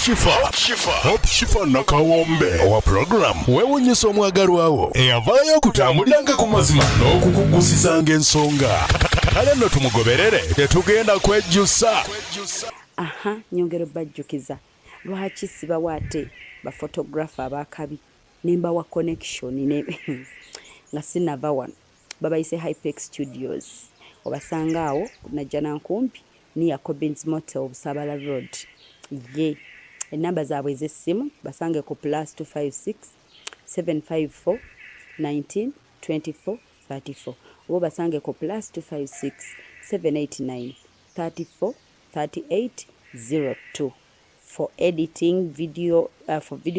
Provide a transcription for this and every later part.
Hope Shifa nakawombe owa program wewunyisa omwagalwawo eyavaayo okutambuliranga ku mazima n'okukugusizanga ensonga kale nno tumugoberere tetugenda kwejjusa. Nyongero bajjukiza lwaki sibawaate bafotographer abakabi nemba wa connection ne nga sinava wano babayise Hypex Studios obasanga awo najja nankumpi ni Jacobins Motel Busabala Road ye enamba zaabwe ez'essimu basange ku +256 754 19 24 34 oba basange ku +256 789 34 38 02 for editing video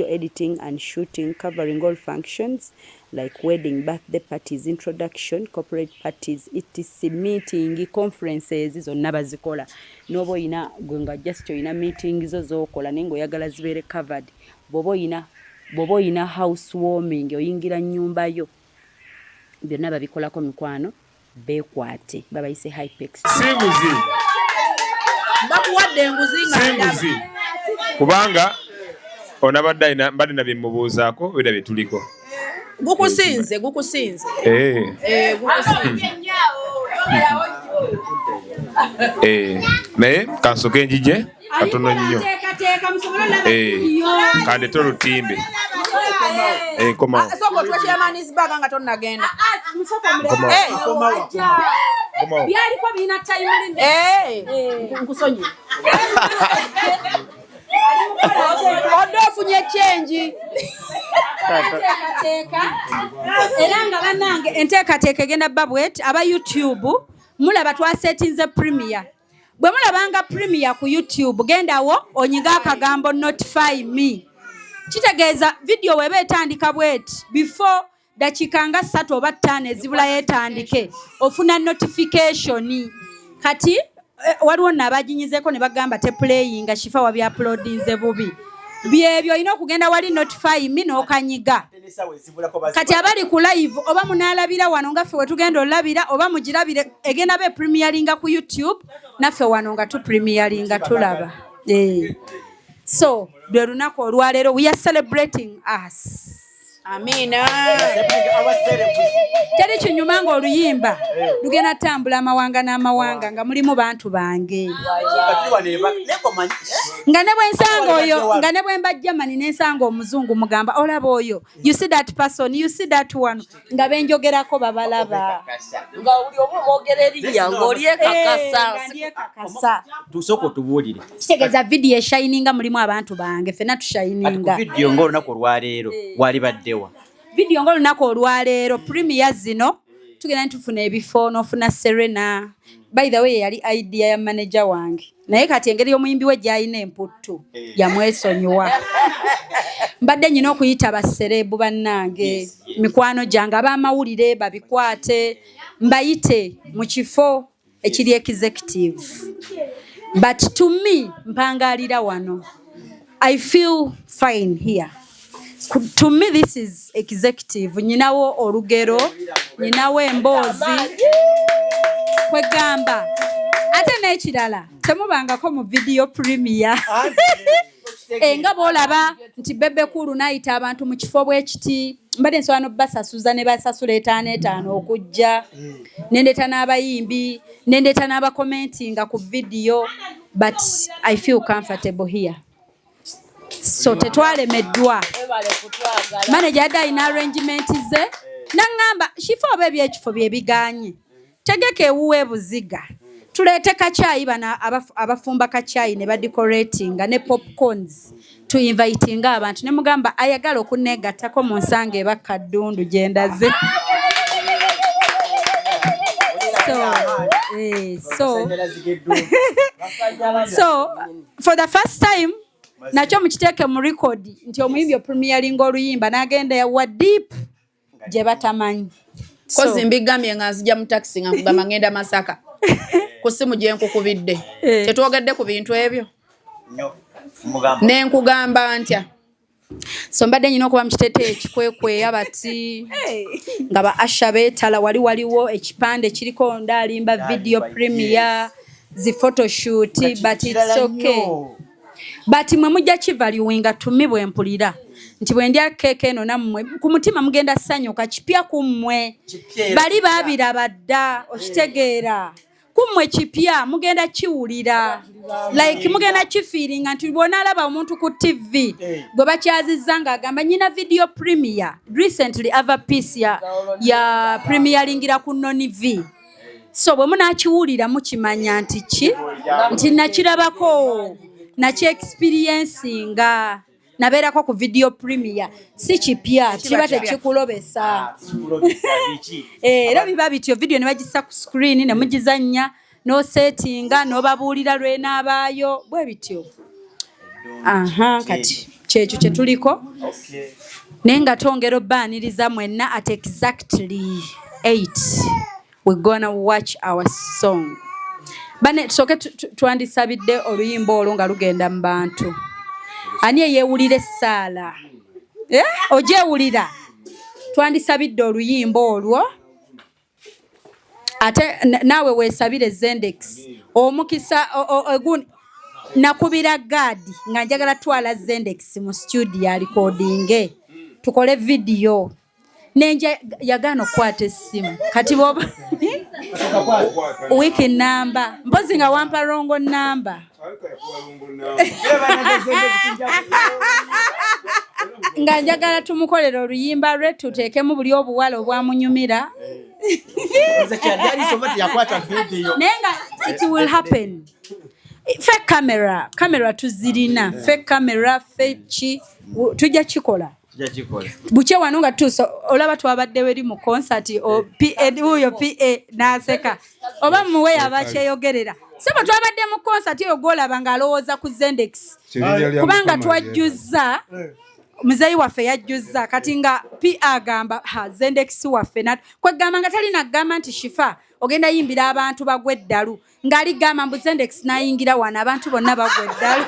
editing and shooting, covering all functions like wedding, birthday parties, introduction, corporate parties, etc, meeting, conferences zonna bazikola. Nobo ina gwenga just ina meeting zo kola nengo yagala zibere covered. Bobo ina housewarming oyingira nyumba yo. Byonna babikola ko mikwano bekwate babayise Hypex. Simbuzi. Bakuwadde nguzinga ndaba. Kubanga onabadde mbadde nabyemubuuzaako bira byetuliko. Gukusinze. Gukusinze. Naye kansoke njije katono nnyo. Kandete olutimbe. Komawo. Soko twekya manis baga nga tonnagenda. Byaliko bina time nkusonyi. Odofunye change. Era nga bannange enteekateeka egenda babwet aba YouTube mulaba twasetinze Premiere. Bwe mulabanga Premiere ku YouTube gendawo onyiga akagambo notify me. Kitegeeza video weba etandika bwet before dakika nga 3 oba 5 ezibula yetandike ofuna notification. Kati waliwo nabajinyizeeko ne bagamba te playing nga Shifa wa uploadinze bubi. Byebyo ino kugenda wali notify me n'okanyiga. Kati abali ku live oba munalabira wano nga ffe wetugenda olabira oba mugirabire egenda be premieringa ku YouTube naffe wano nga tu premieringa tulaba. So lwe lunaku olwaleero we are celebrating us. Amina. Teri kinyuma nga oluyimba lugenda tambula amawanga n'amawanga nga mulimu bantu bange. Nga ne bwensanga oyo nga ne bwemba Germany n'ensanga omuzungu mugamba olaba oyo. You see that person, you see that one. Nga benjogerako babalaba. Nga oli omwogereriya ng'olye kakasa. Tusoko tubuulire. Kitegeeza video eshininga mulimu abantu bange fena tushininga. Video ng'olunaku olwaleero wali baddewa. Video ng'olunaku olwaleero Premiere zino tugenda ntufuna ebifo n'ofuna Serena. By the way yali idea ya manager wange. Naye kati engeri y'omuyimbi we gy'alina emputtu yamwesonyiwa. Mbadde nyina okuyita baserebu bannange mikwano gyange ab'amawulire babikwate mbayite mu kifo ekiri executive. But to me mpangalira wano I feel fine here. To me this is executive. Nyinawo olugero, nyinawo emboozi kwegamba ate n'ekirala temubangako mu video Premiere. Nga bolaba nti Bebe Kulu nayita abantu mu kifo bw'ekiti mbadde nsobola n'obasasuza ne basasula 5 okujja nendeta n'abayimbi nendeta n'abakomentinga ku video but I feel comfortable here. So tetwalemeddwa manager yadde alina arrangement ze nangamba Shifa oba ebyekifo byebiganye tegeka ewuwa ebuziga tuleete kachai bana abafumba kachai ne badecoratinga ne popcorns to inviting abantu ne mugamba ayagala okunegattako mu nsanga ebakaddundu gyendaze. So for the first time nakyo mukiteeke mu record nti omuyimbi premiering oluyimba n'agenda yawa deep gye batamanyi. Kozi mbigambye nga nzija mu taxi nga kugamba ngenda Masaka. Ku simu gye nkukubidde. Tetwogadde ku bintu ebyo. Nenkugamba ntya. So mbadde nyina okuba mu kiteete ekikwekwe abati nga ba Asha beetala waliwo ekipande kiriko ndalimba video Premiere zi photoshoot but it's okay. But mwe mujja kivaluinga tumi bwe mpulira nti bwe ndya keeke eno nammwe ku mutima mugenda ssanyuka kipya ku mmwe bali baabiraba dda okitegeera ku mmwe kipya mugenda kiwulira like mugenda kifiiringa nti bw'ona alaba omuntu ku TV gwe bakyazizza ng'agamba nyina video premier recently ava piece ya premieringira ku Noniv. So bwe munaakiwulira mukimanya nti nti nakirabako nachi experiencinga nabeerako ku video premier si kipya kiba tekikulobesa era biba bityo video ne bagisa ku screen ne mugizannya no settinga no babuulira lwenabaayo bwe bityo kati kyekyo kye tuliko naye nga tongera obbaaniriza mwenna at exactly 8 we're gonna watch our song. Bane tusoke twandisabidde oluyimba olwo nga lugenda mu bantu. Ani yeewulira essaala? Ogyewulira? Twandisabidde oluyimba olwo. Ate naawe weesabire Zendex. Omukisa nakubira gaadi nga njagala twala Zendex mu studio recordinge. Tukole video. Nenja yagano kwate essimu kati boba wiki namba mpozi nga wampa rongo namba nga njagala tumukolera oluyimba lwe tuteekemu buli obuwala obwamunyumira nenga it will happen. Fake camera tuzirina fake camera fake tujja kikola buche wano nga tuso olaba twabadde weri mu concert o PA huyo PA naseka oba muwe abakyeyogerera sebo twabadde mu concert yo golaba nga alowooza ku Zendex kubanga twajjuza muzeyi waffe yajjuza kati nga PA agamba Zendex waffe kwegamba nga talina gamba nti Shifa ogenda yimbira abantu bagwe ddalu ngali gamba mbu Zendex nayingira wana abantu bonna bagwe ddalu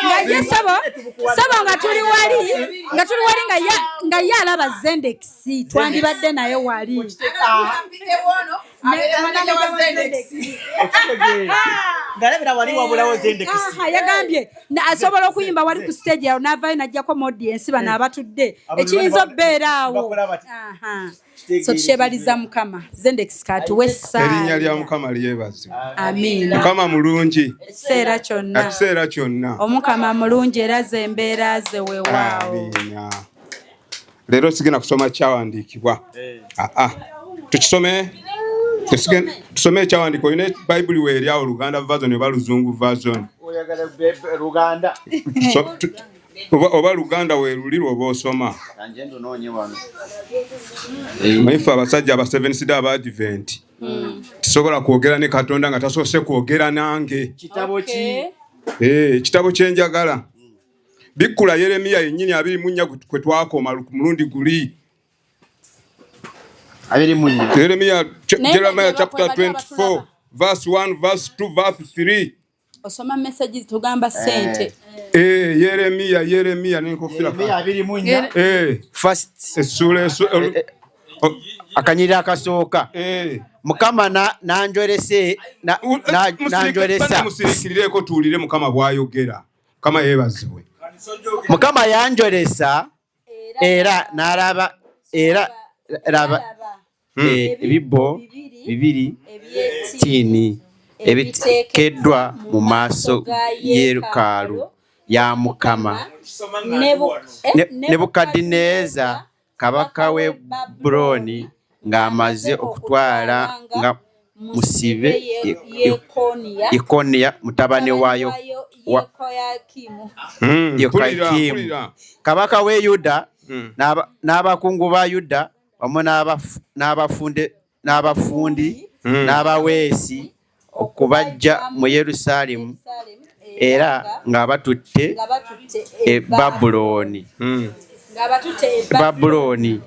ngaye sabo nga tuli wali nga ye alaba Zendex twandibadde naye wali yagambye asobola okuyimba wali ku stage awo n'avaayo n'ajjako mu audience bano abatudde ekiyinza obbeeraawo so tukyebaliza Mukama Zendex katuwe essaala erinnya lya Mukama lyebazibwe. Amiina. Mukama mulungi ekiseera kyonna Omukama mulungi era ze embeera ze weewaawo. Amiina. Leero sigenda kusoma kyawandiikibwa tusome ekyawandiikibwa olina Bayibuli weeryawo Luganda version oba Luzungu version oba Luganda weerulirwa oba osoma maife abasajja aba Seventh Day aba Advent tusobola kwogera ne Katonda nga tasoose kwogera nange kitabo kyenjagala Bikula Yeremiya yennyini 24 kwe twakoma ku mulundi guli Jeremiah chapter 24 verse 1 verse 2 verse 3 osoma messages tugamba sente Yeremiya nenkofira First esula akanyira akasooka Mukama nanjolese nanjolesa musirikireko tuulire Mukama bwayogera Mukama yeebazibwe Mukama yanjolesa era naraba era raba ebibbo bibiri tini ebiteekeddwa mu maaso y'Yeekaalu ya Mukama Nebukadineza kabaka w'e Babuloni ng'amaze okutwala nga musibe Yekoniya mutabani wayo Yekoyakimu kabaka w'e Yuda n'abakungu ba Yuda wamu n'abafundi n'abaweesi okubajja mu Yerusaalemu era ng'abatutte e Babuloni.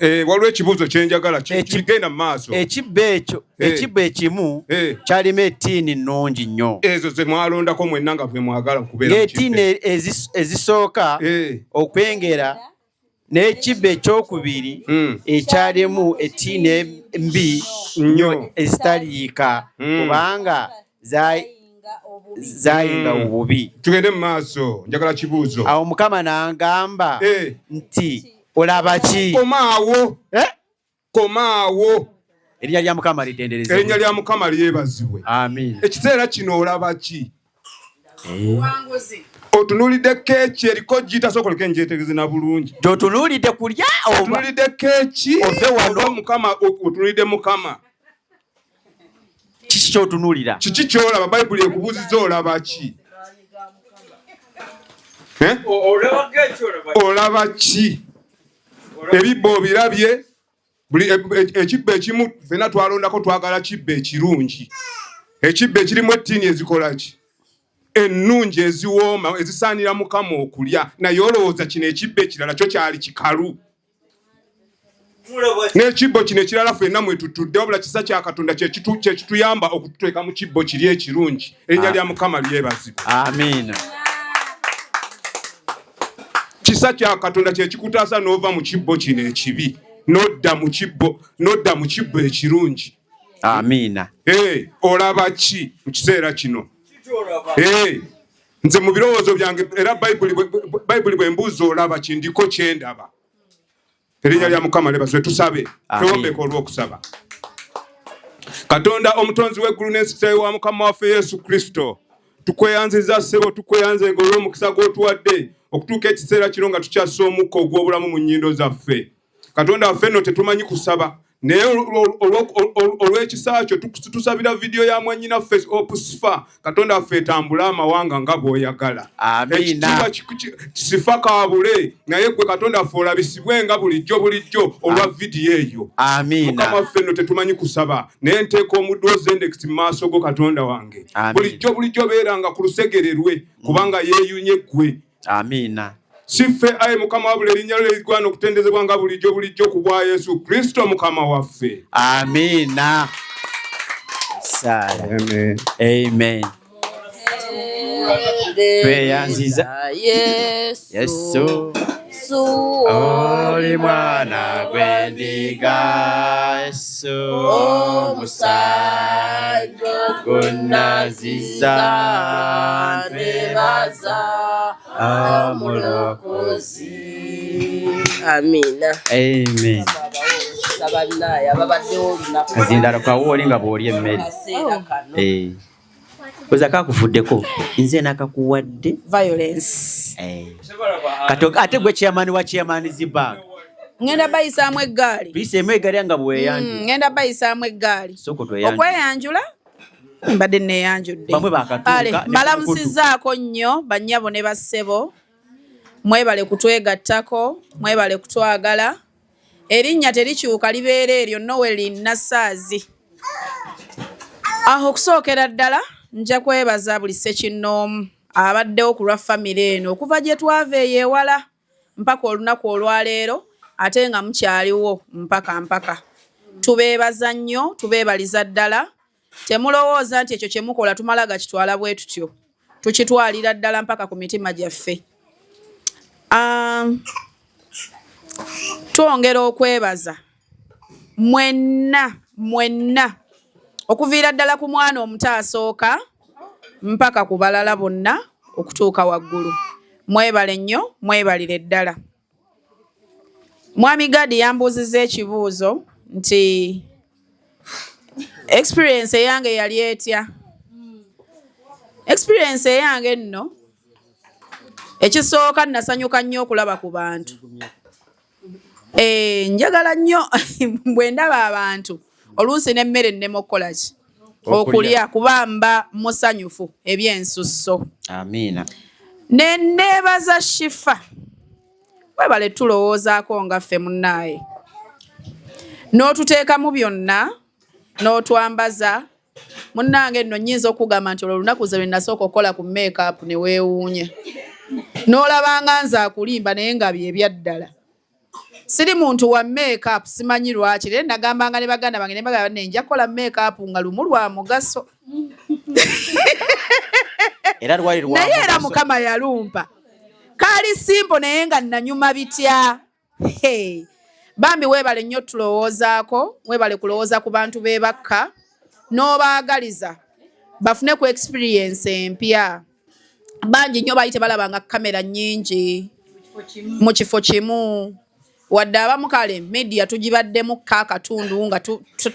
Waliwo ekibuuzo kyenjagala kigenda mu maaso. Ekibbo ekimu kyalimu ettiini nnungi nnyo. Ezo ze mwalondako mwenna nga bwe mwagala okubeera mu kibbo. Ng'ettiini ezisooka okwengera n'ekibbo ekyokubiri ekyalimu ettiini embi nnyo ezitaliika kubanga zayinga obubi. Tugende mu maaso, njagala kibuuzo. Awo Mukama n'angamba nti olaba ki? Komaawo. Komaawo. Erinnya lya Mukama lidenderezebwe. Erinnya lya Mukama lyebazibwe. Amiina. Ekiseera kino olaba ki? Otunuulidde keeki eriko jita sokoleka enjeetegezi na bulungi. Gy'otunuulidde kulya oba? Otunuulidde keeki ove wano Mukama otunuulidde Mukama. Kiki ky'otunuulira? Kiki ky'olaba? Bayibuli ekubuuziza olaba ki? Olaba ki? Ebibbo obirabye? Ekibbo ekimu ffenna twalondako twagala kibbo ekirungi. Ekibbo ekirimu ettiini ezikola ki? Ennungi eziwooma ezisaanira Mukama okulya. Naye olowooza kino ekibbo ekirala kyo kyali kikalu. N'ekibbo kino ekirala ffenna mwe tutudde wabula kisa kya Katonda kye kituyamba okututeeka mu kibbo kiri ekirungi. Erinnya lya Mukama lyebazibwe. Amiina. Kisa kya Katonda kye kikutaasa n'ova mu kibbo kino ekibi n'odda mu kibbo ekirungi. Amiina. Olaba ki mu kiseera kino? Nze mu birowoozo byange era Bayibuli bwe mbuuza olaba ki ndiko kye ndaba. Erinnya lya Mukama lyebazibwe. Tusabe twewombeko olw'okusaba. Katonda omutonzi w'eggulu n'ensi wa Mukama waffe Yesu Kristo, tukweyanziza ssebo, tukweyanzenga olw'omukisa gw'otuwadde okutuuka ekiseera kino nga tukyassa omukka ogw'obulamu mu nnyindo zaffe. Katonda waffe nno tetumanyi kusaba, naye olw'ekisa kyo tusabira vidiyo ya mwannyinaffe Opusifa. Katonda waffe etambula amawanga nga bw'oyagala. Amiina. Kisifa kaabule, naye gwe Katonda waffe olabisibwe nga bulijjo olwa vidiyo eyo. Amiina. Mukama waffe nno tetumanyi kusaba, naye nteeka omuddu Zendekisi mu maaso go Katonda wange. Bulijjo beeranga ku lusegererwe kubanga yeeyunye ggwe. Amiina. Siffe ayi Mukama wabula erinnya lyo ligwana okutendezebwa nga bulijjo ku bwa Yesu Kristo Mukama waffe. Amiina. Amen. Amen. Tweyanziza Yesu oli mwana gw'endiga, Yesu omusajja gunnaziza, twebaza omulokozi. Amiina. Amen. Kazindala kawo oli nga bw'olya emmere. Koza kakufuddeko nze nakakuwadde Violence. Ate gwe chairman wa chairman Zibank. Ngenda bayisaamu eggaali. Tuyisemu eggaali nga bweyanjula. Ngenda bayisaamu eggaali. Soko tweyanjula. Okweyanjula mbadde neeyanjudde. Bamwe bakatuuka. Mbalamusizaako nnyo bannyabo ne bassebo. Mwebale kutwegattako, mwebale kutwagala. Erinnya terikyuka libeera eryo Noeli Nassaazi. Aho okusookera ddala nja kwebaza buli ssekinnoomu abaddewo ku lwa famire eno okuva gye twava eyo ewala mpaka olunaku olwaleero ate nga mukyaliwo mpaka. Tubeebaza nnyo, tubeebaliza ddala. Temulowooza nti ekyo kye mukola tumala gakitwala bwe tutyo. Tukitwalira ddala mpaka ku mitima gyaffe. Twongera okwebaza mwenna okuviira ddala ku mwana omuto asooka mpaka ku balala bonna okutuuka waggulu. Mwebale nnyo, mwebalire ddala. Mwami Gadi yambuuzizza ekibuuzo nti experience eyange yali etya? Experience eyange nno ekisooka nasanyuka nnyo okulaba ku bantu. Njagala nnyo bwe ndaba abantu oluusi n'emmere nnema okukola ki? Okulya kuba mba musanyufu ebyensusso. Amiina. Ne neebaza Shifa. Webale tulowoozaako nga ffe munnaaye. N'otuteekamu byonna, n'otwambaza. Munnange nno nnyinza okugamba nti olwo olunaku ze lwe nasooka okukola ku make-up ne weewuunya. N'olabanga nze akulimba naye nga bye byaddala. Siri muntu wa make-up simanyi lwaki. Naye nagambanga ne baganda bange ne bagamba nja kukola make-up nga lumu lwa mugaso. Naye era Mukama yalumpa. Kaali simple naye nga nanyuma bitya. Bambi weebale nnyo tulowoozaako, weebale kulowooza ku bantu beebakka, n'obaagaliza bafune ku experience empya. Bangi nnyo bayite balabanga kamera nnyingi mu kifo kimu. Wadde abamu kale media tugibaddemu kaakatundu nga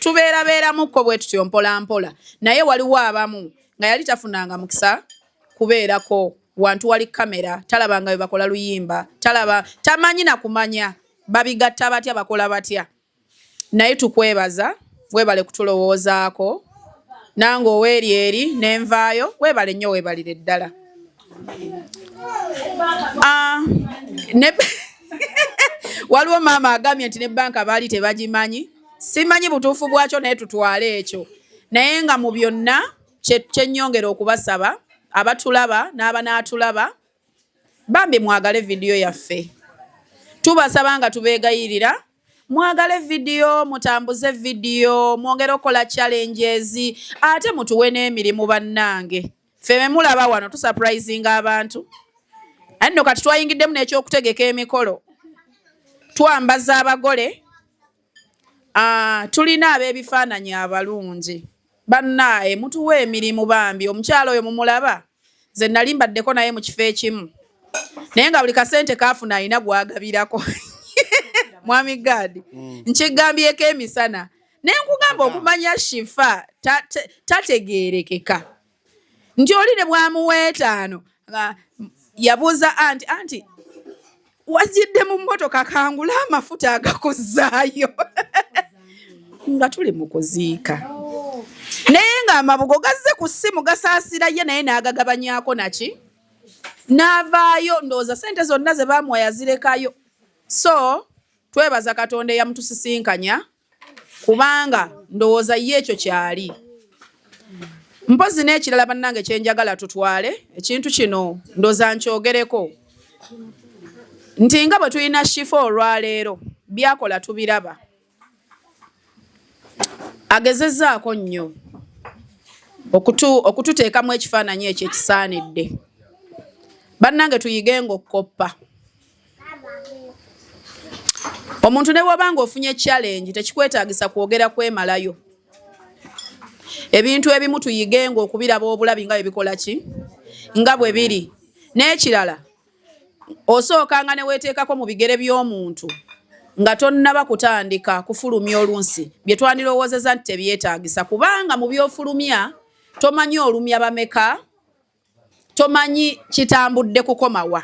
tubeerabeeramukko bwe tutyo mpola mpola. Naye waliwo abamu nga yali tafunanga mukisa kubeerako wantu wali kamera, talabanga bwe bakola luyimba, tamanyi na kumanya babigatta batya bakola batya. Naye tukwebaza, weebale kutulowoozaako, nange oweeri eri n'envaayo, weebale nnyo weebalire ddala. Waliwo maama agambye nti ne banka baali tebagimanyi. Simanyi butuufu bwakyo naye tutwale ekyo. Naye nga mu byonna kyennyongera okubasaba abatulaba n'abanaatulaba, bambi mwagale vidiyo yaffe. Tubasaba nga tubeegayirira mwagale vidiyo, mutambuze vidiyo, mwongere okola challenges, ate mutuwe n'emirimu bannange. Ffe be mulaba wano tusurprisinga abantu. Anno kati twayingiddemu n'ekyokutegeka emikolo. Twambaza abagole, tulina ab'ebifaananyi abalungi. Bannaaye mutuwe emirimu bambi. Omukyalo oyo mumulaba, nze nali mbaddeko naye mu kifo ekimu. Naye nga buli kasente kaafuna alina gwagabirako. Mwami Gadi, nkigambyeko emisana. Naye nkugamba okumanya Shifa tategeerekeka. Nti oli ne bwamuwa 5, yabuuza anti wazidde mu mmotoka kangula amafuta agakuzaayo. Nga tuli mu kuziika. Naye nga amabugo gazze ku ssimu gasaasira ye naye n'agagabanyaako naki? N'avaayo, ndowooza sente zonna ze baamuwa yazirekayo. So, twebaza Katonda eyamutusisinkanya, kubanga ndowooza ye ekyo kyali. Mpozi n'ekirala bannange kyenjagala tutwale, ekintu kino ndowooza nkyogereko. Nti nga bwe tulina Shifa olwaleero, byakola tubiraba. Agezezzaako nnyo okututeekamu ekifaananyi ekyo ekisaanidde. Bannange tuyigenga okukoppa. Omuntu ne bw'obanga ofunye challenge tekikwetaagisa kwogera kwemalayo. Ebintu ebimu tuyigenga okubiraba obulabi nga ebikola ki? Nga bwe biri. N'ekirala, osookanga ne weeteekako mu bigere by'omuntu nga tonnaba kutandika kufulumya olunsi bye twandirowoozeza nti tebyetaagisa, kubanga mu by'ofulumya tomanyi olumya bameka, tomanyi kitambudde kukomawa.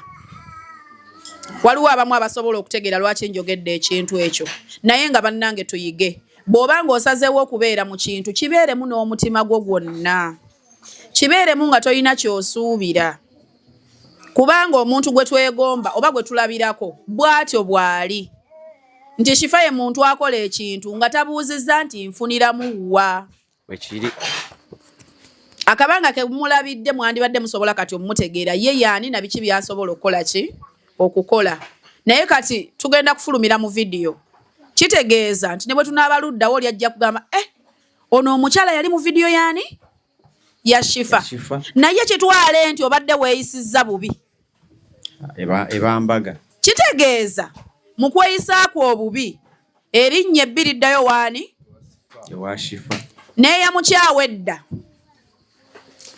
Waliwo abamu abasobola okutegeera lwaki njogedde ekintu ekyo. Naye nga bannange tuyige. Bw'obanga osazeewo okubeera mu kintu, kibeeremu n'omutima gwo gwonna. Kibeeremu nga toyina ky'osuubira. Kubanga omuntu gwe twegomba oba gwe tulabirako bw'atyo bw'ali. Nti Shifa ye muntu akola ekintu nga tabuuzizza nti nfuniramu wa. Wekiri. Akabanga ke mulabidde mwandibadde musobola kati omumutegeera ye yaani na biki byasobola okukola ki? Okukola. Naye kati tugenda kufulumira mu vidiyo. Kitegeeza nti ne bwe tunaabaluddawo oli ajja kugamba ono omukyala yali mu vidiyo yaani? Ya Shifa. Naye kitwale nti obadde weeyisizza bubi. Ebambaga. Kitegeeza mu kweyisaako obubi erinnya ebbiri ddayo waani? Ewa Shifa. N'eyamukyawa edda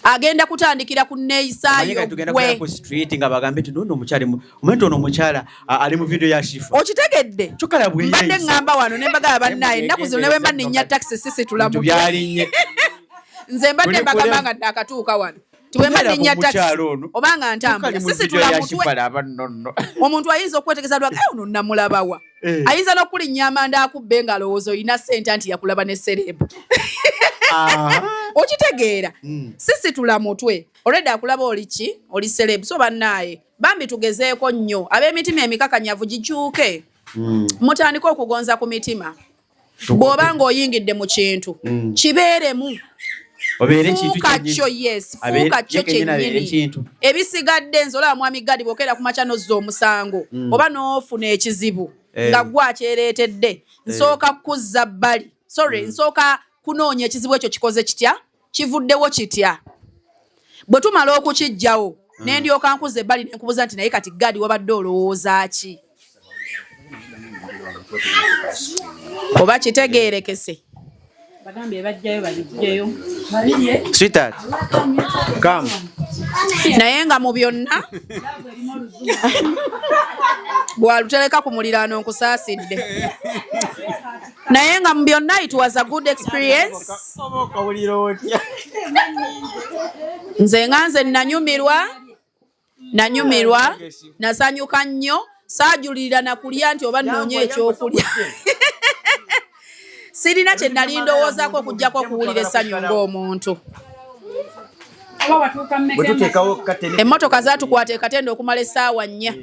agenda kutandikira ku nneeyisaayo gwe ku street nga bagambe nti nno omukyala omuntu ono omukyala ali mu video ya Shifa. Okitegedde? Mbadde ngamba wano ne mbagala bannaye ennaku zino ne bwe mba nninnya taxi sisi tulamu. Nze mbadde mbagamba nga nakatuuka wano. Tiwemba nninnya taxi obanga ntambula sisi tulamutwe. Omuntu ayinza okwetegeza lwaga ono namulabawa. Ayinza n'okulinnya amanda akubbe nga alowooza olina ssente anti yakulaba ne serebu. Okitegeera? Sisi tulamutwe. Olwedde akulaba oli ki? Oli serebu. So bannaaye bambi tugezeeko nnyo ab'emitima emikakanyavu gikyuke. Mutandika okugonza ku mitima. Bw'obanga oyingidde mu kintu kibeeremu. Fuuka kyo, yes, fuuka kyo kyennyini. Ebisigadde nzola Mwami Gadi bw'okeera ku makya n'ozza omusango oba n'ofuna ekizibu nga gwe akyereetedde, nsooka kuzza bbali. Nsooka kunoonya ekizibu ekyo kikoze kitya? Kivuddewo kitya? Bwe tumala okukijjawo ne ndyoka nkuza ebbali ne nkubuuza nti naye kati Gadi wabadde olowooza ki? Oba kitegeerekese? Sweetheart. Come. naye nga mu byonna bwalutereka ku muliraano nkusaasidde naye nga mu byonna it was a good experience. Nze nga nze nanyumirwa nasanyuka nnyo saajulirira na kulya nti oba nnoonye ekyokulya sirina kye nali ndowoozaako okuggyako okuwulira essanyu ng'omuntu. Emmotoka zaatukwata ekatende okumala essaawa 4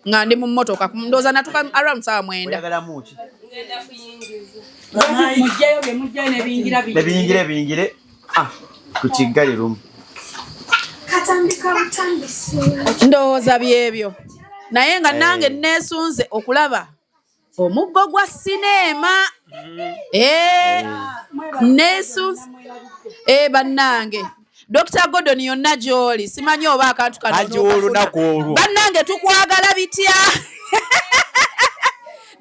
nga ndi mu mmotoka ndowooza natuka around ssaawa 9. Nebiyingire ku kigali lumu ndowooza byebyo naye nga nange neesunze okulaba omuggo gwa sineema. Neesunze bannange Dr. Gordon yonna gy'oli simanyi oba akantu kano bannange tukwagala bitya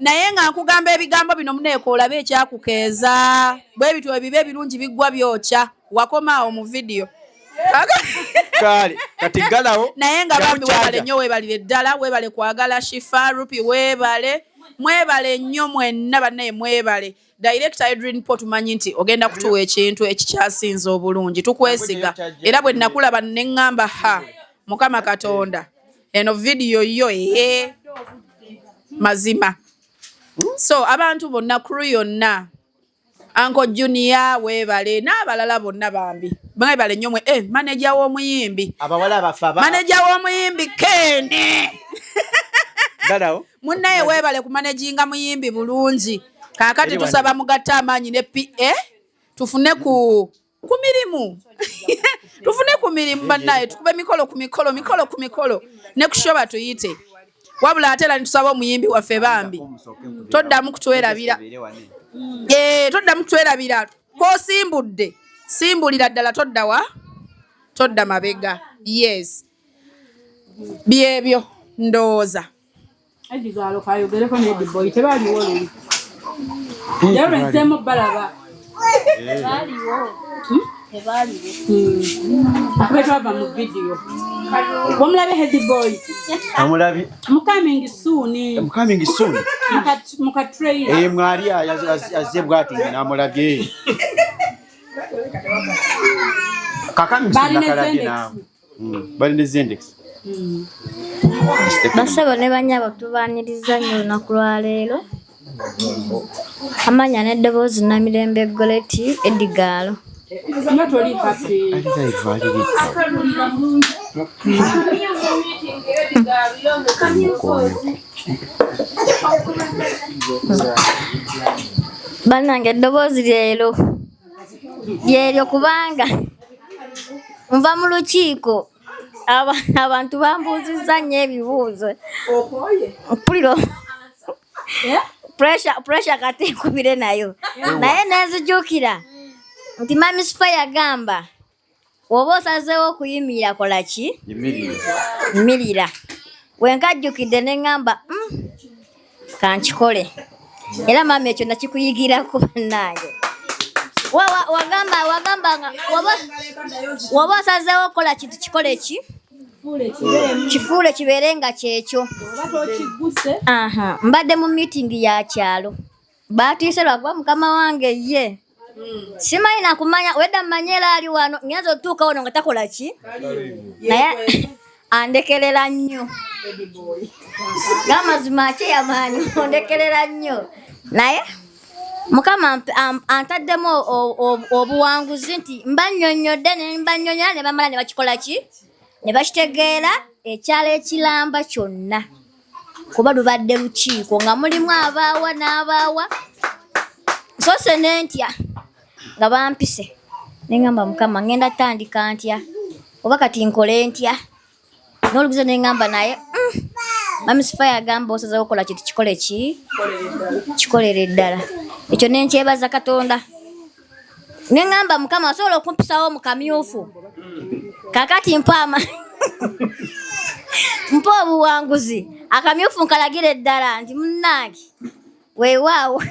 naye nga nkugamba ebigambo bino muneeko olabe ekyakukeeza bwe bityo ebibe ebirungi biggwa byokya wakomaawo mu vidiyo kati galawo naye nga bambi webale nnyo weebalire ddala weebale kwagala Shifa Rupi weebale mwebale nnyo mwenna bannaye mwebale. Director Edwin Po tumanyi nti ogenda kutuwa ekintu ekikyasinze obulungi tukwesiga era bwe nakulaba ne ŋŋamba Mukama Katonda eno vidiyo yo mazima. So abantu bonna crew yonna Uncle Junior weebale n'abalala bonna bambi mwebale nnyo manager w'omuyimbi manager w'omuyimbi Kene galawo munnaye weebale kumanaginga muyimbi bulungi. Kaakati tusaba mugatta amaanyi ne PA tufune ku mirimu tufune ku mirimu bannaye tukube mikolo ku mikolo ne kushoba tuyite wabula ate era nitusaba omuyimbi waffe bambi toddamu kutwerabira toddamu kutwerabira kosimbudde simbulira ddala todda mabega. Yes byebyo ndowooza Edigalo kayogereko n'ediboyi tebaliwo yaulensemu balaba twetwava mu vidiyo wamulabe Headboy amulabi coming soon muka trailer mwali azze bwati namulabye bali ne Zendex basebo ne banyabo tubaniriza nnyo olunaku lwa leero. Amanya n'eddoboozi Namirembe Goleti Edigalo. Bannange eddoboozi leero lyeryo kubanga nva mu lukiiko abantu bambuuzizza nnyo ebibuuzo mpuliro pressure kati nkubire nayo naye nenzijukira nti Mami Sifa yagamba oba osazeewo okuyimirira kola ki yimirira wenkajjukidde ne ŋŋamba kankikole era mami ekyo nakikuyigirako bannange wagamba woba osazeewo okukola kintu kikole ki kifuule kibeere nga kyekyo. Mbadde mu meeting ya kyalo baatiise lwakuba mukama wange ye simanyi nakumanya wedda mmanye era ali wano ngenza otuuka wano nga takola ki naye andekerera nnyo ng'amazima akyeyamaanyi ondekerera nnyo naye mukama antaddemu obuwanguzi nti mbannyonnyodde ne mbannyonya ne bamala ne bakikola ki ne bakitegeera ekyalo ekiramba kyonna kuba lubadde lukiiko nga mulimu abaawa n'abaawa nsose n'entya nga bampise ne ŋŋamba mukama ŋŋenda tandika ntya oba kati nkole ntya n'olugizo ne ŋŋamba naye Mami Sifa yagamba osazeewo okukola kintu kikole ki kikolere ddala ekyo ne nkyebaza Katonda ne ŋŋamba mukama osobola okumpisawo mu kamyufu kakati mpa obuwanguzi akamyufu nkalagire ddala nti munnange weewaawo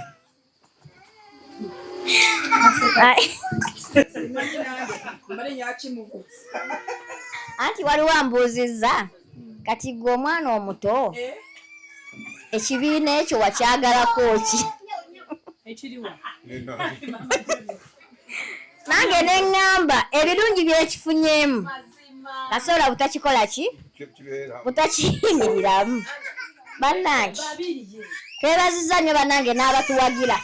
Anti waliwo ambuuzizza kati gwe omwana omuto ekibiina ekyo wakyagalako ki? Nange ne ŋŋamba ebirungi byekifunyemu kasobola butakikola ki? Butakiyimiriramu. Bannange twebaziza nnyo bannange n'abatuwagira.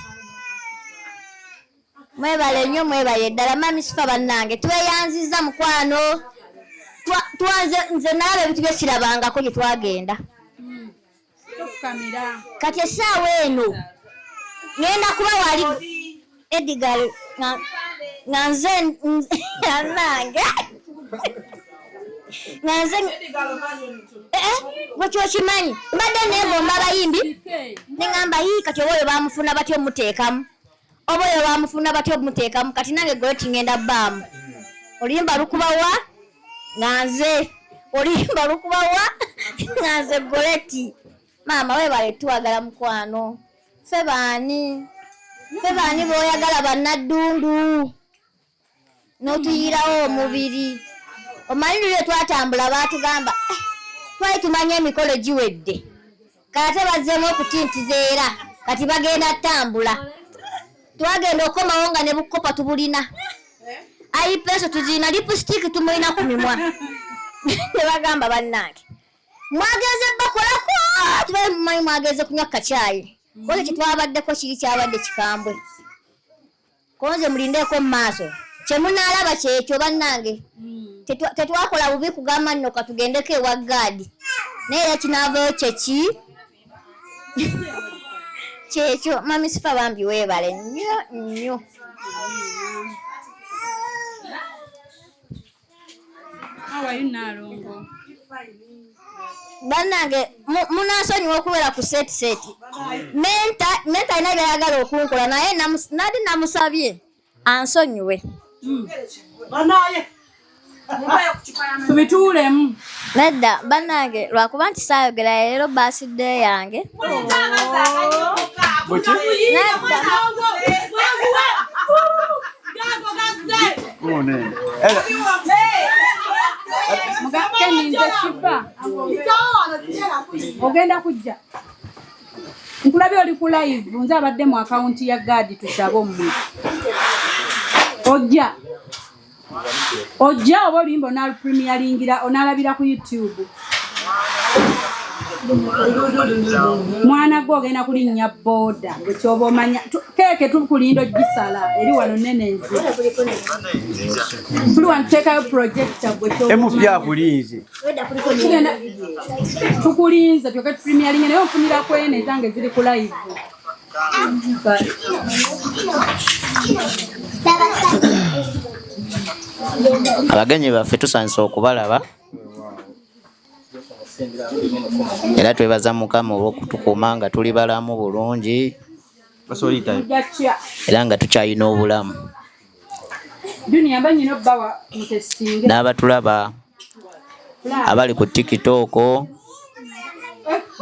Mwebale nnyo mwebale ddala mami sifa bannange tweyanziza mukwano. Nze naabe ebintu bye sirabangako gye twagenda. Kati essaawa eno ngenda kuba wali Edgar nga nze nange nga nze bwekyo kimanyi mbadde neegomba abayimbi neŋŋamba yii kati oba oyo bamufuna batya omuteekamu oba oyo bamufuna batya omuteekamu kati nange Goleti ngenda bbaamu oluyimba lukubawa nga nze oluyimba lukubawa nga nze Goleti. Maama weebale tuwagala mukwano. Ffe baani b'oyagala bannaddundu n'otuyirawo omubiri. Omanyi lulwe twatambula baatugamba twali tumanya emikolo giwedde kati bazzeemu okutintiza era kati bagenda ttambula. Twagenda okomawo nga ne bukopa tubulina. Ayipeeso tuzirina lipusitiiki tumulina ku mimwa. Ne bagamba bannange mwageze bakolako tubaye mumanyi mwageze kunywa kacaayi koze kyetwabaddeko kiri kyabadde kikambwe konze mulindeeko mu maaso kyemunaalaba kyekyo bannange tetwakola bubi kugamba nno katugendeko ewa gaadi naye era kinaavayo kyeki kyekyo. Mami sifa bambi weebale nnyo nnyo. Bannange munansonyiwa okubeera ku seti menta alina byayagala okunkola naye nali namusabye ansonyiwe tubituulemu nedda bannange lwakuba nti saayogera leero birthday yange mugakeninze kifa ogenda kujja nkulabye oli ku live nze abadde mu akawunti ya gaadi tusabe omwe ojja oba oluyimba onaaluprimyalingira onaalabira ku YouTube mwana gwe ogenda kulinnya booda gwe kyoba omanya keeke tukulinda ogisala eri wano nenenzi tuli wano tuteekayo projekta gwe emupya kulinze tukulinze tyoke tuprimyalinga naye onfunira kwene ezange ziri ku live. Abagenyi baffe tusanise okubalaba era twebaza Mukama olw'okutukuuma nga tuli balamu bulungi era nga tukyalina obulamu. N'abatulaba abali ku TikTok,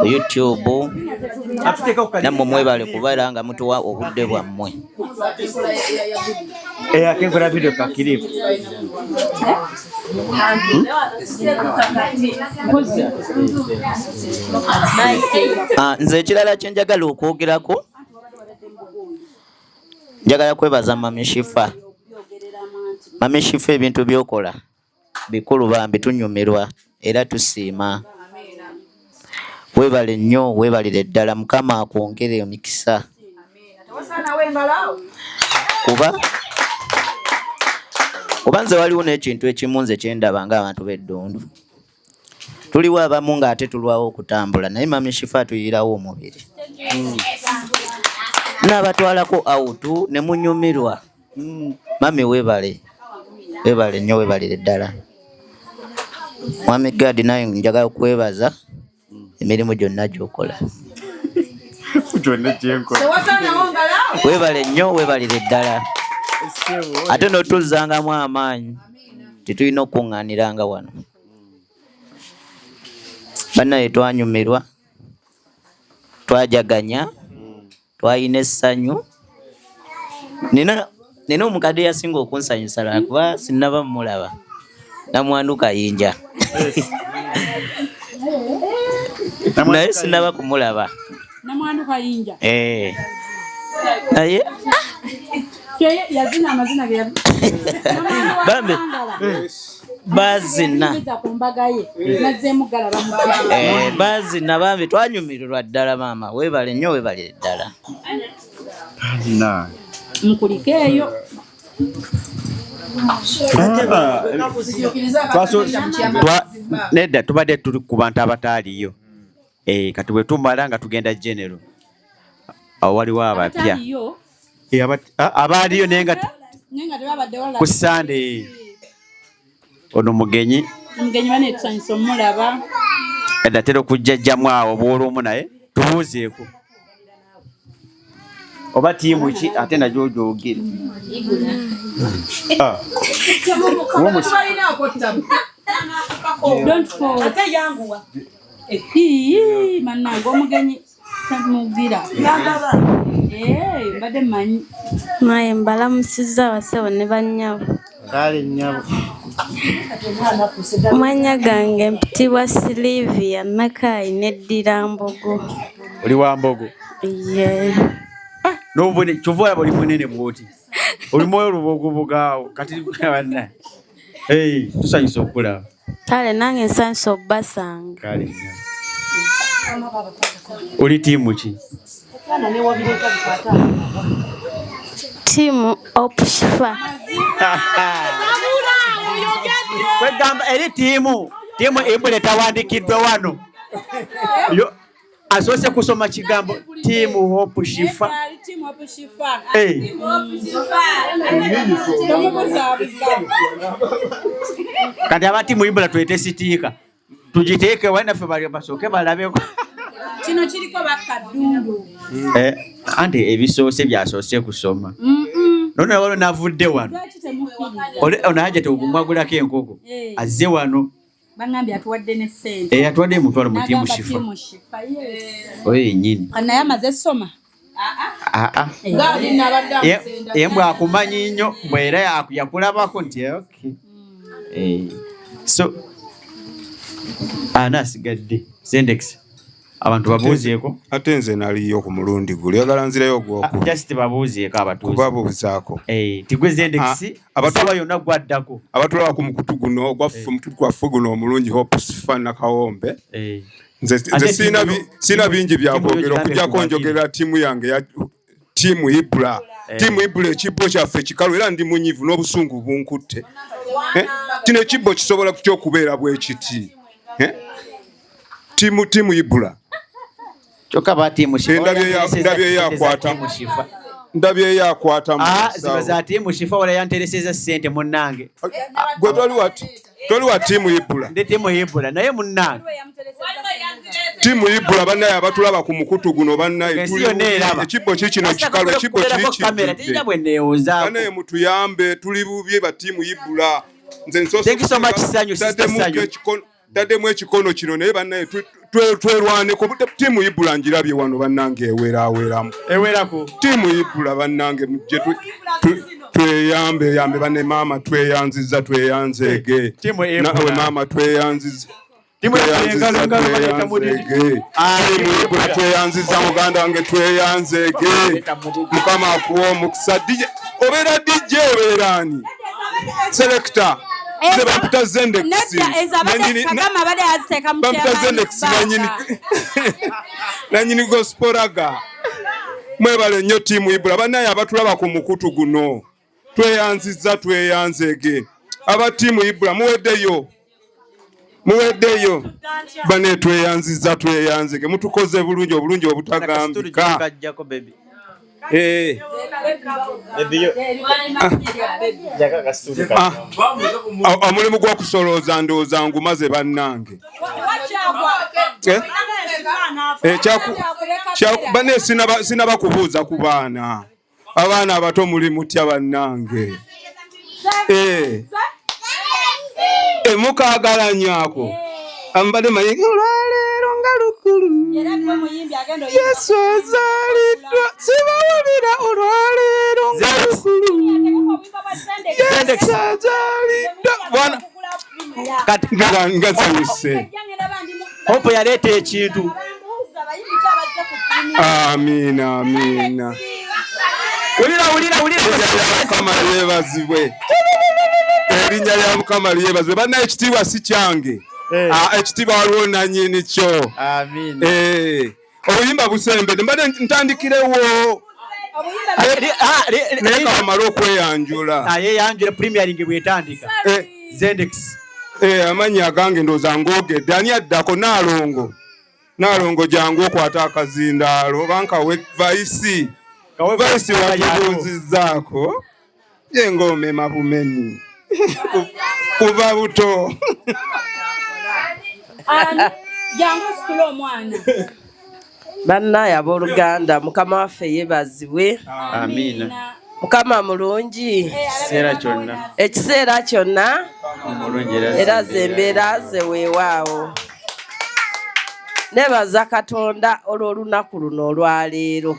YouTube, nammwe mwebale kubeera nga mutuwa obudde bwammwe. Akenkola video kakirimu. Nze ekirala kye njagala okwogerako, njagala kwebaza Mami Shifa. Mami Shifa ebintu byokola bikulu bambi tunyumirwa era tusiima. Weebale nnyo, weebalire ddala, Mukama akwongere emikisa. Kuba nze waliwo n'ekintu ekimu nze kye ndaba ng'abantu b'eddundu. Tuliwo abamu ng'ate tulwawo okutambula naye Mami Shifa atuyirawo omubiri. N'abatwalako awutu ne munyumirwa. Mami weebale nnyo, weebalire ddala. Mwami Gaadi naye njagala okwebaza emirimu gyonna gy'okola. Weebale nnyo, weebalire ddala. Ate n'otuzzangamu amaanyi tetulina okuŋŋaaniranga wano. Bannaye twanyumirwa, twajaganya, twalina essanyu, Nina omukadde yasinga okunsanyusa lwakuba sinnaba mmulaba. Namwanduka yinja. Naye sinnaba kumulaba. Namwanduka yinja. Naye yazina amazina ge bambe bazina bazina bambi twanyumirwa ddala maama weebale nnyo weebale ddala nkulikeeyo nedda tubadde tuli ku bantu abataaliyo kati bwe tumala nga tugenda genero awo waliwo abapya abaaliyo naye nga ku Sunday ono mugenyi banetusanyusa omulaba edda tera okujjajjamu awo bwolwomu naye tubuuzeeko oba tiimu ki ate najo ojoogere mannange omugenyi tamugira mbadde mmanyi naye mbalamusizza basebo ne bannyabo kale nnyabo amanya gange mpitibwa Silivia Nakayi neddira Mbogo. oli wa Mbogo? Ye n'obone kyova bali munene bwoti oli moyo lubogobogaawo kati banna tusanyusa okulaba kale nange nsanyusa obbasanga. kale oli tiimu ki? Tiimu Opushifa. kwegamba eri tiimu ebule tawandikiddwa wano asoose kusoma kigambo tiimu Opushifa. kati abatiimu ibula tuyite sitiika tugiteeke wanaffe bali basooke balabeko kino kiriko bakadundu anti ebisoose byasoose kusoma nona wano navudde wano onahaja teokumwagulako enkoko azze wano bangambye atuwadde ne ssente atuwadde mutwalo mu tiimu Shifa oyo yennyini naye amaze soma embw akumanyi nnyo bwera yakulabako nti so asigadde Zendex abantu babuuzeeko ate nze naliyo ku mulundi guli oyagala nzireyo ogwoku just babuuzeeko abatuuze kubabuuzaako tigwe Zendex abasaba yonna gwaddako abatulaba ku mukutu guno gwaffe guno omulungi Opushifa Nakawombe nze sina bingi byakwogera okujjako njogera tiimu yange tiimu Ibula tiimu Ibula ekibbo kyaffe kikalu era ndi munyivu n'obusungu bunkutte kino ekibbo kisobola kutya okubeera bwe kiti tiimu Ibula kyokka batiimu ndabye yakwata ziba za tiimu Shifa wala yantereseza ssente munnange gwe toli wa tiimu Ibula ndi tiimu Ibula naye munnange tiimu Ibula bannaye abatulaba ku mukutu guno bannaye ekibbo kikino kikalu ekibbo kirikibanaye mutuyambe tuli bubye ba tiimu Ibula nze nsosoma kisanyu taddemu ekikono kino naye bannaye twerwane ku tiimu Ibula njirabye wano bannange ewerako tiimu Ibula bannange mujje tweyambe banne maama tweyanziza tweyanzeege nawe maama tweyanziza tweyanziza muganda wange tweyanzeege mukama akuwa omukisa obeera DJ obeerani selector bampita Zendex nanyini gosporaga mwebale nnyo tiimu Ibula bannaye abatulaba ku mukutu guno tweyanziza tweyanzeege aba tiimu Ibula muweddeyo bane tweyanziza tweyanzeege mutukoze bulungi obulungi obutagambika omulimu gw'okusolooza ndowooza ngumaze bannange bane sinaba kubuuza ku baana abato muli mutya bannange mukaagalanyako ambadde manyi olwaleero nga lukulu Yesu azaliddwa sibawulira olwaleero nga lukulu Yesu azaliddwa nga sanyuse Hope yaleeta ekintu. Amina amina. Wulira. Mukama yeebazibwe. Erinnya lya Mukama lyebazibwe. Banna ekitiibwa si kyange. Ekitiibwa waliwo nannyini kyo. Amina. Obuyimba busembe. Mbadde ntandikirewo. Naye kamala okweyanjula. Yeyanjula premiering bwetandika. Zendex. Amannya agange ndooza ngoogedde. Ani addako Naalongo? Naalongo jangu okwata akazindaalo oba nkawe vaisi. Vaisi watubuuzizzaako. Ye ng'omema bumenyi. Kuva buto. Jangu sikula omwana. Bannaye abooluganda Mukama waffe yeebazibwe. Amina. Mukama mulungi. Ekiseera kyonna. Era zembeera ze weewaawo. Nebaza Katonda olw'olunaku luno olwaleero.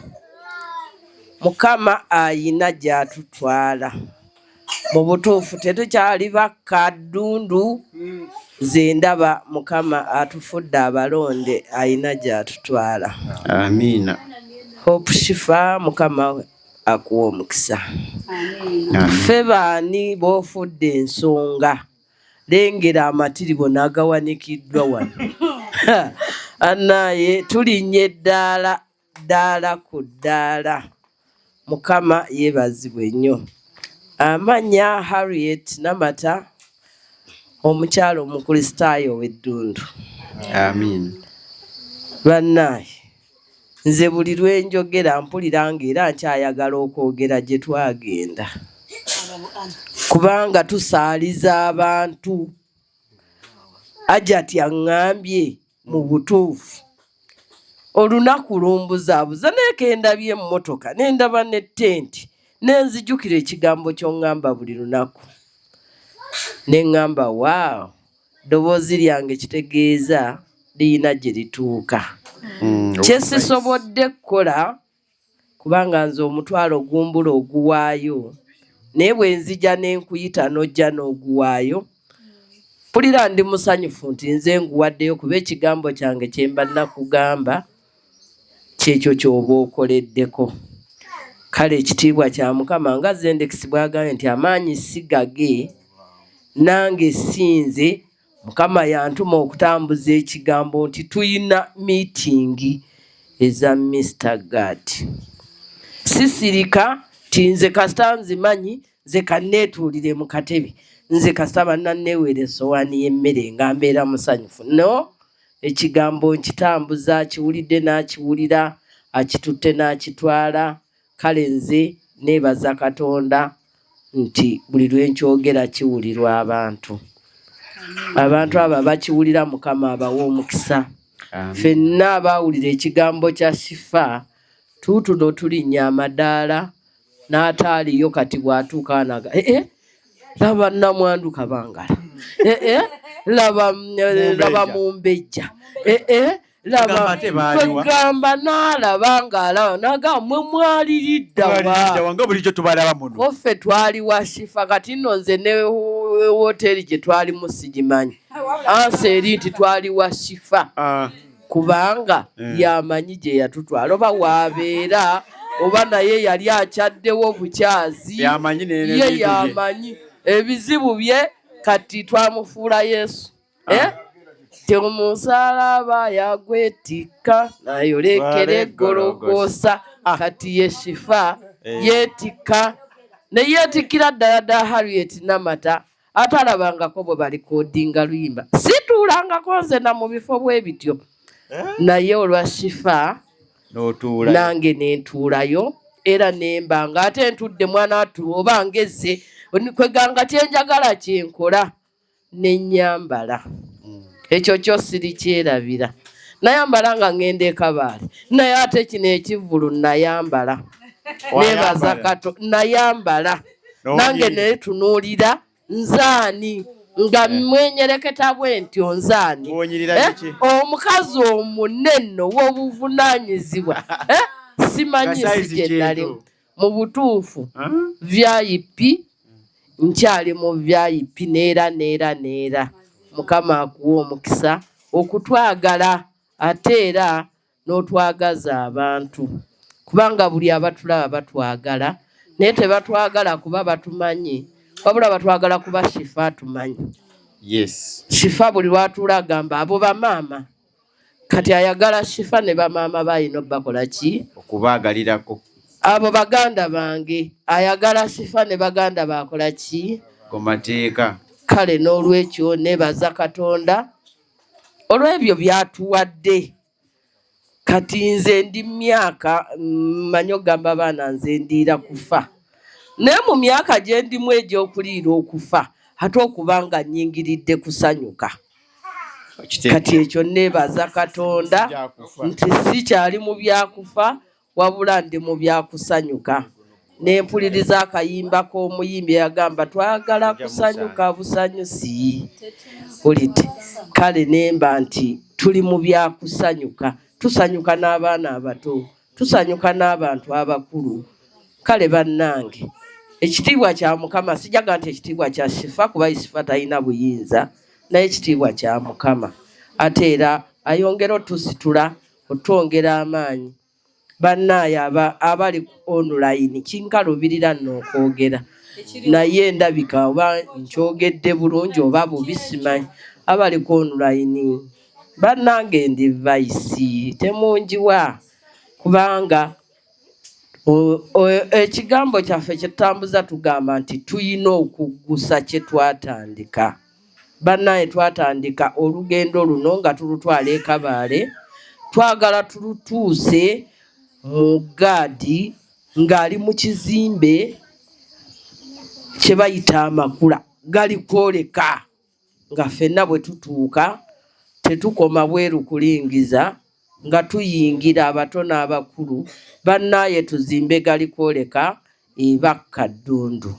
Mukama ayina gy'atutwala. Mu butuufu tetukyali bakaddundu. Ze ndaba Mukama atufudde abalonde ayina gy'atutwala. Amina. Hope Shifa Mukama akuwa omukisa. Ffe baani b'ofudde ensonga. Lengera amatiribo n'agawanikiddwa wano. Annaye tulinnye ddaala ku ddaala. Mukama yeebazibwe nnyo. Amannya Harriet Namata, omukyalo omukristaayo ow'eddundu. Amina. Bannaye nze buli lwe njogera mpulira ng'era nkyayagala okwogera gye twagenda. Kubanga tusaaliza abantu. Ajati aŋŋambye mu butuufu. Olunaku lumbuzaabuza neekendabye emmotoka nendaba ne ttenti nenzijukira ekigambo ky'oŋŋamba buli lunaku. Ne ŋŋamba waawo, ddoboozi lyange kitegeeza liyina gye lituuka. Kye sisobodde kukola kubanga nze omutwalo gumbula oguwaayo. Naye bwe nzija n'enkuyita n'ojja n'oguwaayo. Mpulira ndi musanyufu nti nze nguwaddeyo kuba ekigambo kyange kye mba nakugamba kyekyo ky'oba okoleddeko. Kale ekitiibwa kya Mukama nga Zendex bw'agambye nti amaanyi si gage, nange sinze. Mukama yantuma okutambuza ekigambo nti tuyina miitingi eza Mr. God. Sisirika ti nze kasita nzimanyi nze kanneetuulire mu katebe. Nze kasita bannanneeweera essowaani y'emmere nga mbeera musanyufu. No, ekigambo nkitambuza, akiwulidde n'akiwulira, akitutte n'akitwala. Kale nze neebaza Katonda nti buli lwe nkyogera kiwulirwa abantu. Abantu abo bakiwulira Mukama abawa omukisa. Ffenna abaawulira ekigambo kya Shifa tuutuno tulinnya amadaala n'ataaliyo kati bw'atuuka anaga laba Namwandu Kabangala. Laba Mumbejja. Laba kwegamba n'alaba ng'alaba n'agamba mwe mwaliridda wa. Nga bulijjo tubalaba muno. Ffe twali wa Shifa kati nno nze ne woteeri gye twali musigimanyi. Anseeri nti twali wa Shifa. Kubanga yamanyi gye yatutwala oba waabeera oba naye yali akyaddewo bukyazi. Ye yamanyi ebizibu bye kati twamufuula Yesu. Temusalaba yagwetikka nayolekera eggologoosa kati ye Shifa yeetikka ne yeetikkira ddala Harriet Namata atalabangako bwe balikoodinga luyimba. Situulangako nze na mu bifo bwe bityo. Naye olwa Shifa nange nentuulayo era nembanga ate ntudde mwana wattu oba ngezze kweganga kyenjagala kyenkola nenyambala. Ekyo kyo sirikyerabira. Nayambala nga ngenda ekabaale. Naye ate kino ekivvulu nayambala. Nebaza Katonda nayambala. Nange netunuulira nzaani nga mwenyereketa bwe ntyo nzaani. omukazi omunene w'obuvunaanyizibwa simanyi si gye nali mu butuufu VIP nkyali mu VIP neera Mukama akuwa omukisa okutwagala ate era n'otwagaza abantu kubanga buli abatulaba batwagala naye tebatwagala kuba batumanyi wabula batwagala kuba Shifa atumanyi. Yes. Shifa buli lwatuula agamba abo bamaama kati ayagala Shifa ne bamaama bayina bakola ki okubaagalirako. Abo baganda bange ayagala Shifa ne baganda bakola ki ku mateeka. Kale n'olwekyo nebaza Katonda olw'ebyo byatuwadde. Kati nze ndi myaka manyi ogamba abaana nze ndiira kufa naye mu myaka gye ndimu egy'okuliira okufa ate okubanga nnyingiridde kusanyuka. Kati ekyo nebaza Katonda nti sikyali mu byakufa wabula ndi mu byakusanyuka. Nempuliriza akayimba k'omuyimbi yagamba twagala kusanyuka busanyusi. Olite kale nemba nti tuli mu byakusanyuka. Tusanyuka n'abaana abato, tusanyuka n'abantu abakulu. Kale bannange ekitiibwa kya Mukama sijaga nti ekitiibwa kya Shifa kuba Shifa talina buyinza naye ekitiibwa kya Mukama ate era ayongera otusitula otwongera amaanyi. Bannaaye abali online kinkalubirira nno okwogera naye ndabika oba nkyogedde bulungi oba bubi simanyi. Abali ku online bannange ndi vice temunjiwa kubanga ekigambo kyaffe kyetutambuza tugamba nti tuyina okuggusa kye twatandika. Bannaaye twatandika olugendo luno nga tulutwala e Kabaale twagala tulutuuse mu gaadi ng'ali mu kizimbe kye bayita amakula gali kwoleka nga ffenna bwe tutuuka tetukoma bweru kulingiza nga tuyingira abato n'abakulu. Bannaaye tuzimbe gali kwoleka ebakka Ddundu.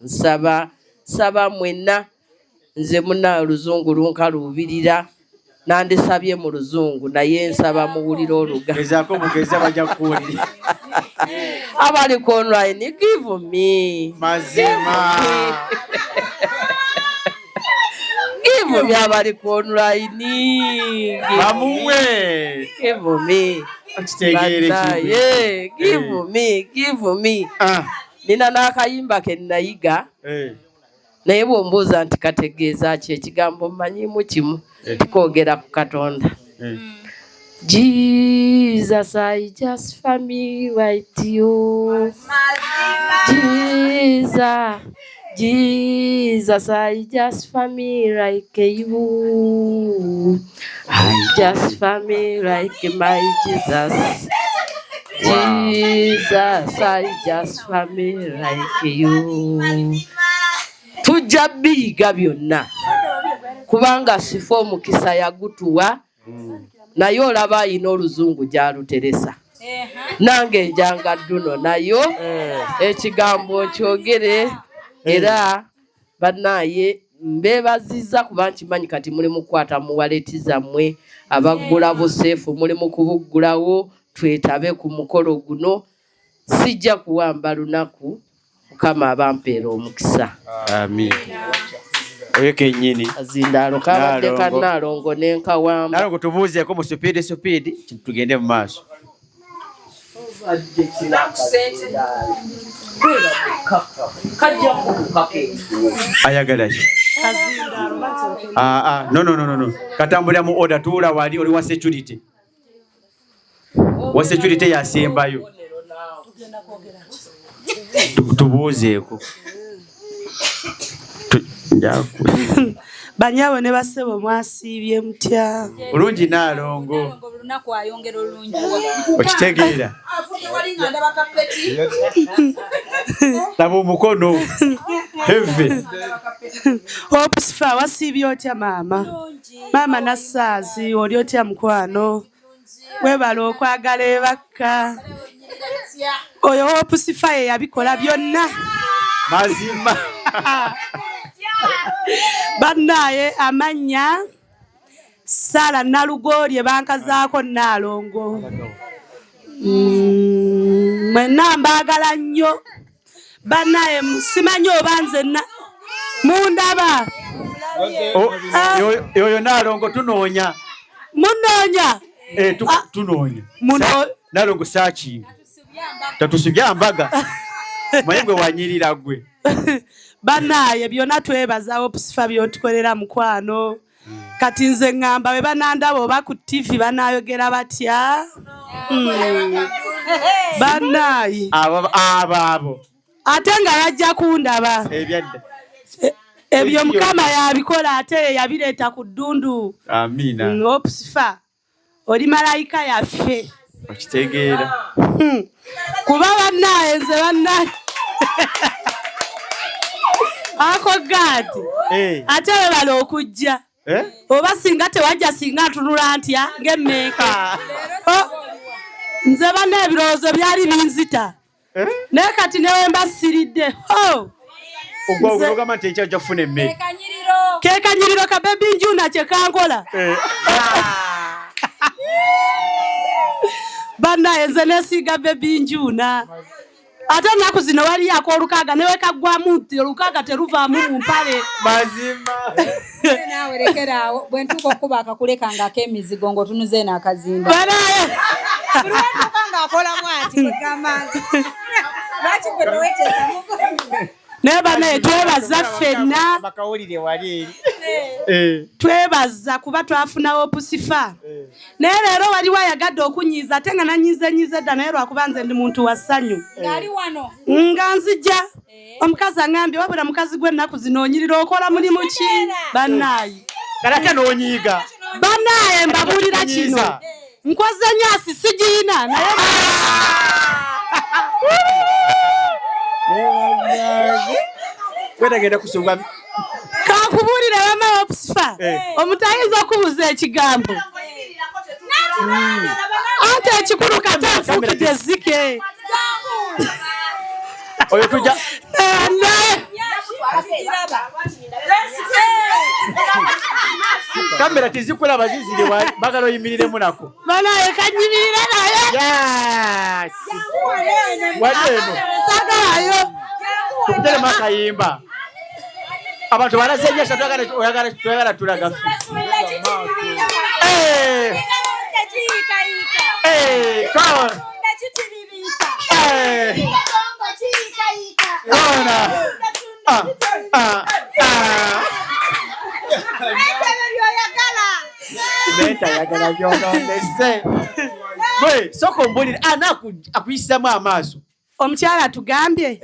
Nsaba mwenna nze muna oluzungu lunkalubirira nandisabye mu luzungu naye nsaba muwulire Oluganda. Gezaako mugeza bajja kuwulira. Abali ku online give me. Mazima. Give me abali ku online. Bamuwe. Give me. Give me. Nina n'akayimba ke nayiga. Naye bw'ombuuza nti kategeeza ki ekigambo mmanyimu kimu tukoogera ku Katonda. Jesus, I just familiar you. Jesus, I just familiar like you. I just familiar like my Jesus. Jesus, I just familiar like you. Tujja biyiga byonna kubanga Shifa omukisa yagutuwa naye olaba ayina oluzungu gy'aluteresa. Nange njanga Dduno nayo ekigambo nkyogere era bannaaye mbeebazizza kuba nkimanyi kati muli mu kukwata mu waleti zammwe abaggula buseefu muli mu kubuggulawo twetabe ku mukolo guno. Sijja kuwamba lunaku Mukama abampeera omukisa. Amin. Oyo kennyini azindaalo kabadde kannaalongo n'enkawamba. Naalongo tubuuzeeko mu supiidi tugende mu maaso. Ayagala ki? No. Katambulira mu order tuula wali oli wa security. Wa security yasembayo. Tubuuzeeko. Banyaabo ne basebo mwasiibye mutya? Bulungi Naalongo. Olunaku ayongera olungi. Okitegeera. Laba omukono. Heve. Opusifa wasiibye otya maama? Maama Nassaazi oli otya mukwano? Webala okwagala ebakka. Oyo Opusifa ye yabikola byonna. Mazima. Bannaaye amannya Sala Nalugorye bankazaako Nalongo. Mwenna mbagala nnyo. Bannaye simanyi oba nze mundaba. Yoyo Nalongo tunoonya. Munoonya? Tunoonya. Nalongo saaki. Tatusubya mbaga. Maye gwe wanyirira gwe. Bannaye byonna twebaza Opusifa by'otukolera mukwano. Kati nze ngamba bwe banandaba oba ku TV banayogera batya? Bannaye. Abo. Ate nga yajja kundaba. Ebyo Mukama yabikola ate yabireeta ku ddundu. Amina. Opusifa oli malayika yaffe. Okitegeera. Kuba bannaye nze bannaye. Ako gadi. Ate webala okujja. Oba singa tewajja singa ntunula ntya ng'emmeeka. Nze bannaye ebirowoozo byali binzita. Naye kati newe mbasiridde. Ogwo ogamba nti ekyajja kufuna emmere. Keekanyiriro ka Baby Njuna kye kankola. Bannaye nze neesiiga Baby Njuna. Ate ennaku zino waliyo ak'olukaaga newe kaggwamu nti olukaaga teruvaamu mu mpale. Mazima. Naawe lekeraawo bwe ntuuka okuba akakulekangako emizigo ng'otunuze n'akazimba. Bannaye. Buli wentuuka ng'akolamu ati kwekamanga. Lwaki gwe toweteekamu? Naye bannaye twebaza ffenna. Bakawulire wali twebaza kuba twafuna Opusifa. Naye leero waliwo ayagadde okunyiiza ate nga nanyiizenyiiza edda naye lwakuba nze ndi muntu wa ssanyu. Ng'ali wano. Nga nzija. Omukazi aŋŋambye wabula mukazi gw'ennaku zino onyirira okola mulimu ki? Bannaye. Kalake n'onyiiga. Bannaye mbabuulira kino. Nkoze nyaasi sigiina naye kwetagenda kusubwa. Kakubuulire wama Opusifa. Omuntu ayinza okubuuza ekigambo. Ate ekikulu kati afuukidde zike. Oyo tujja. Kamera tizikulaba zizire bagala oyimiriremu nako. Bannaye kanyimirire naye. Wali eno. Sagalayo. Tukuteremu akayimba. Abantu barazenyesha twagala tulaga. Meta yagala byonondese. Bwe soko mbulira akuyisamu amaaso. Omukyala tugambye.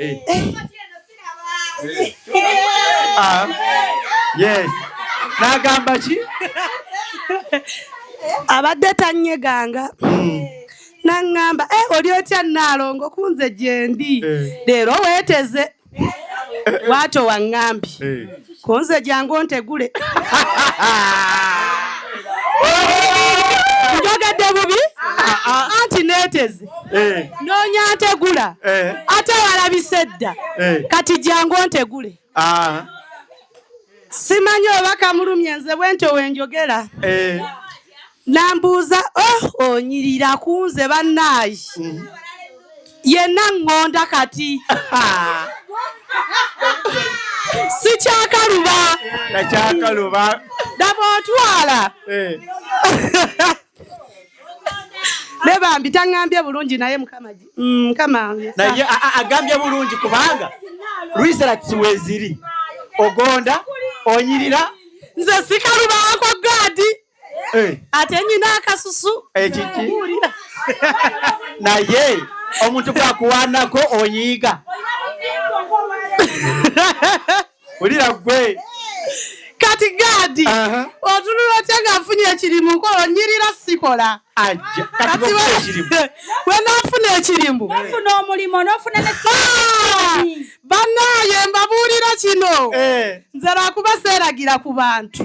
Yes. Nagamba ki? Abadde tanyeganga. Nangamba oli otya Nalongo kunze gyendi. Leero weeteze. Waato waŋŋambye. Kunze jangu ontegule. Njogedde bubi? Anti neeteze. Noonya ntegula. Ate walabise dda. Kati jangu ontegule. Simanyi oba kamulumye nze bwentyo wenjogera. Nambuuza onyirira kunze bannaye. Yenna ŋŋonda kati. Sikyakaluba. Nakyakaluba. Daba otwala. Ne bambi taŋŋambye bulungi naye Mukama. Naye agambye bulungi kubanga Lwisirati weeziri. Ogonda, onyirira. Nze sikalubaako gadi. Ate nyina akasusu. Ekiki. Naye omuntu bwakuwaanako onyiiga. Ulira gwe. Kati gadi. Otunula otya nga nfunye ekirimu ko onyirira sikola. Ajja. Kati bw'ofuna ekirimu. We naafuna ekirimu. Wafuna omulimu n'ofuna ne bannaye mbabuulira kino. Nze lwakuba seeragira ku bantu.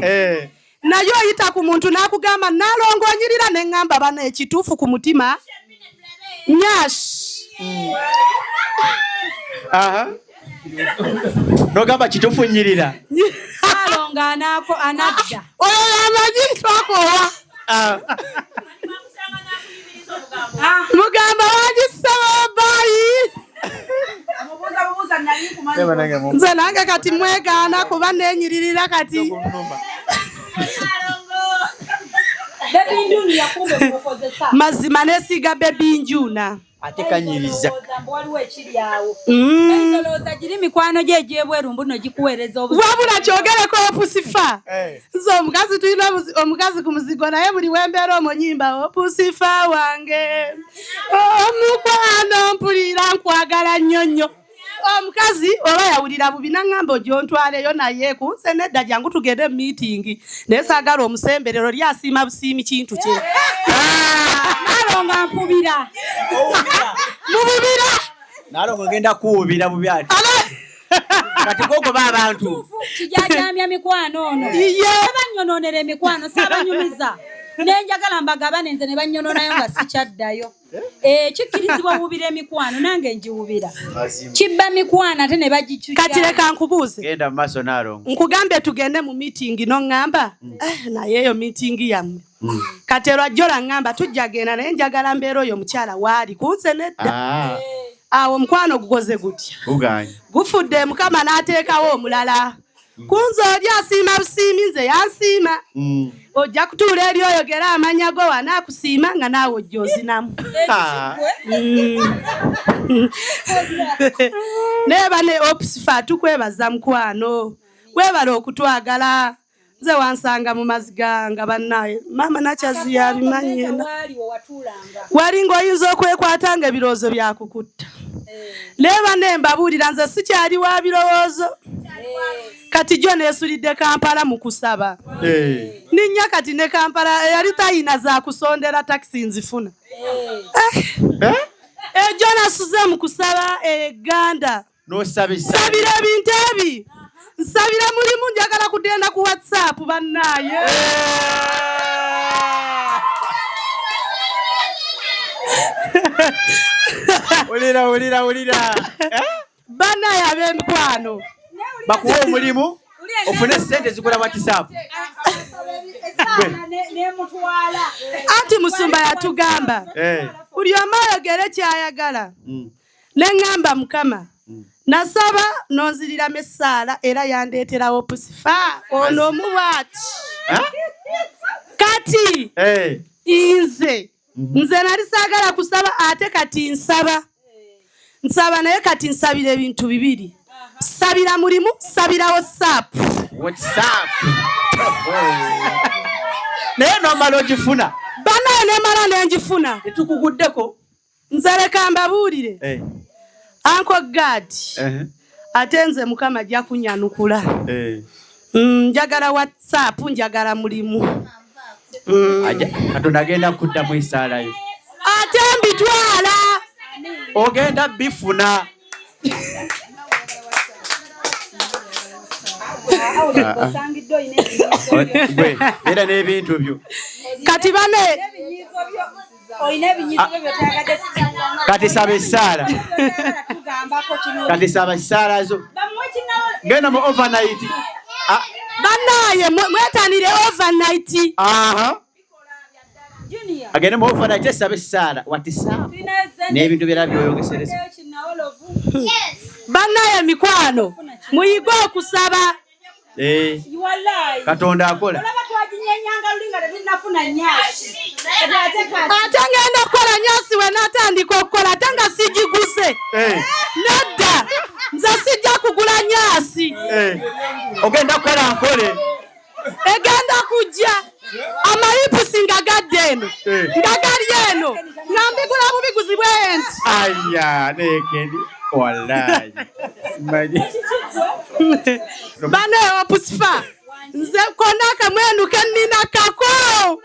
Naye oyita ku muntu n'akugamba Nalongo onyirira ne ŋŋamba bana ekituufu ku mutima. Nyashi. Nogamba kitufu nyirira. Salonga anadda. Oyo amaji twakowa. Mugamba wagisaba bayi. Nze nange kati mwegaana kuba nenyiririra kati. Mazima nesiga bebi njuna. Ate kanyiriza. Enzoloza giri mikwano gye egyebweru mbuno gikuweereza obuzima. Wabula kyogereko Opusifa. Nze omukazi tulina omukazi ku muzigo naye buli wembeera omuyimba Opusifa wange. Omukwano mpulira nkwagala nnyo nnyo. Omukazi oba yawulira bubi naŋŋamba ogyontwaleyo naye kunse nedda jangu tugende mu meeting. Naye saagala omusemberero lyasiima busiimi kintu kye. Nalonga mpubira. Mububira. Nalonga ngenda kuwubira bubi ati. Kati gogoba abantu. Kijajamya mikwano ono. Abanyononera emikwano saabanyumiza. Nenjagala mbagabane nze ne bannyononayo nga sikyaddayo. Kikkirizibwa wubira emikwano nange njiwubira. Kibba mikwano ate ne bagikyuka. Kati leka nkubuuze. Genda mu maaso Nalonga. Nkugambe tugende mu meeting n'oŋŋamba naye eyo meeting yammwe. Kati lwajjola ŋŋamba tujja genda naye njagala mbeera oyo mukyala waali kunse nedda. Awo omukwano gukoze gutya. Gufudde Mukama n'ateekawo omulala. Kunze oli asiima busiimi nze yansiima. Ojja kutuula eri oyogera amanya go wanaakusiima nga naawe ojja ozinamu. Neeba ne Opusifa tukwebaza mukwano. Webala okutwagala. Nze wansanga mu maziga nga bannaye. Mama Nakyazi yabimanyi yena. Wali ng'oyinza okwekwata nga ebirowoozo byakukutta. Neeba ne mbabuulira nze sikyali wa birowoozo. Kati jo neesulidde Kampala mu kusaba. Ninnya kati ne Kampala yali tayina za kusondera taxi nzifuna. Ejo nasuze mu kusaba Uganda. Sabira ebintu ebi. Nsabira mulimu njagala kugenda ku WhatsApp bannaye. Ulira. Bannaye ab'emikwano. Bakuwa omulimu ofune sente zikola WhatsApp. Anti Musumba yatugamba. Buli omu ayogere kyayagala. Neŋŋamba Mukama. Nasaba nonziriramu essaala era yandeetera Opusifa ono omubwati. Kati nze nali saagala kusaba ate kati nsaba naye kati nsabira ebintu bibiri. Sabira mulimu, sabira WhatsApp. Naye nomala ogifuna. Banaye nemala nenjifuna. Tukuguddeko. Nze leka mbabuulire. Uncle God. Ate nze Mukama ajja kunnyanukula. Njagala WhatsApp, njagala mulimu. Katonda agenda kuddamu essaalayo. Ate mbitwala. Ogenda bifuna. Era n'ebintu byo. Kati bane. Kati saba essaala. Kati saba essaala zo. Genda mu overnight. Bannaye mwetanire overnight. Agende mu overnight saba essaala. WhatsApp. N'ebintu byera byoyongesereza. Bannaye mikwano. Muyige okusaba. Katonda akola. Ate ngenda okukola nyaasi we natandika okukola ate nga sigiguse. Nedda nze sijja kugula nyaasi. Ogenda kukola nkole. Egenda kujja amayipusi nga gadde eno nga gali eno nga mbigula bubiguzi bw'enti. Aya nekedi wallahi. Bane Opusifa nze kona kamwenu kenina kako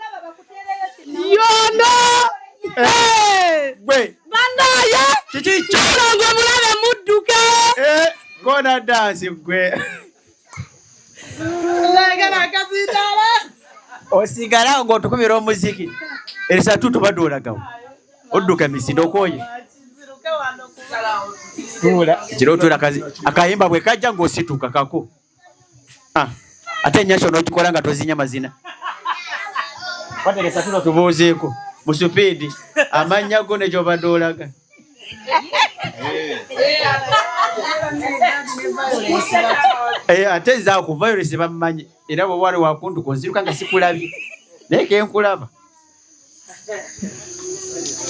yono banaye kikikyolongo mulabe mudduke kona dansi gwe osigala ng'otukumira omuziki erisatu tubadde olagawo odduka misinde okoye Kiro tula kazi akayimba bwe kajja ng'osituka kako. Ate nyasho n'okikola nga tozinya mazina. Wateresa tuno tubuuzeeko mu supidi amannya go ne gy'obadde olaga. Ate za ku violence bamumanyi era bwe wali wakuntu konziruka nga sikulabye naye kenkulaba.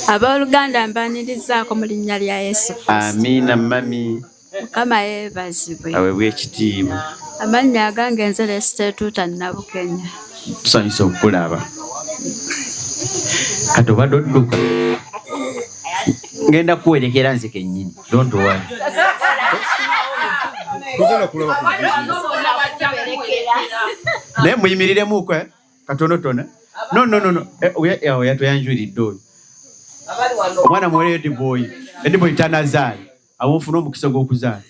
Abooluganda mbanirizaako mu linnya lya Yesu. Amiina mami. Mukama yeebazibwe. Aweebwe ekitiibwa. Amannya agange nze Lesitetuuta Nabukenya. Tusanyusa okukulaba. Kati obadde odduka. Ngenda kuwerekera nze kennyini. Don't worry. Naye muyimiriremu katonotono. No. Yatweyanjuliridde oyo. Omwana muwere Ediboy tanazaala. Awufuna omukisa gw'okuzaala.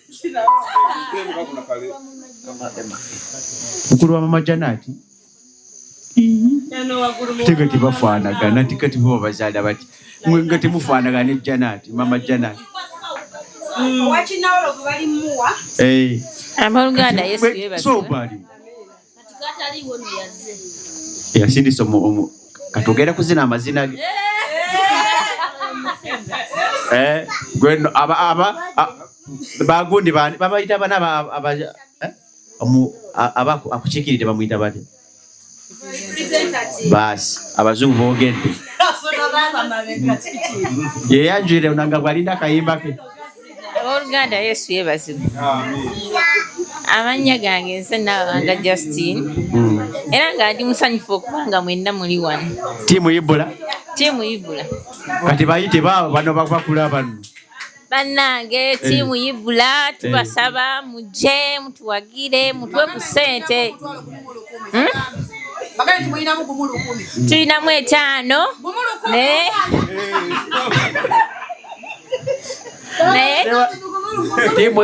Mukulu wa Mama Janati. Tega tibafaanagana tikati bo bazaala bati. Nga temufaanagana ne Janati, Mama Janati. Wakinawolo gwe bali muwa. Abooluganda Yesu yeebazibwe. So bali. Yasindisa katogera kuzina amazina ge. Gweno bagundi babayita bana akukiikirire bamuyita bate basi abazungu boogedde yeyanjwire onanga bwalinda akayimba ke. Abooluganda Yesu yeebazibwe. Amannya gange nze Nabanga Justine era nga ndi musanyufu okubanga mwenna muli wano. Tiimu Ibula. Kati bayite bano bakula bano. Bannange tiimu Ibula tubasaba mujje mutuwagire mutwe ku ssente. Tulinamu 5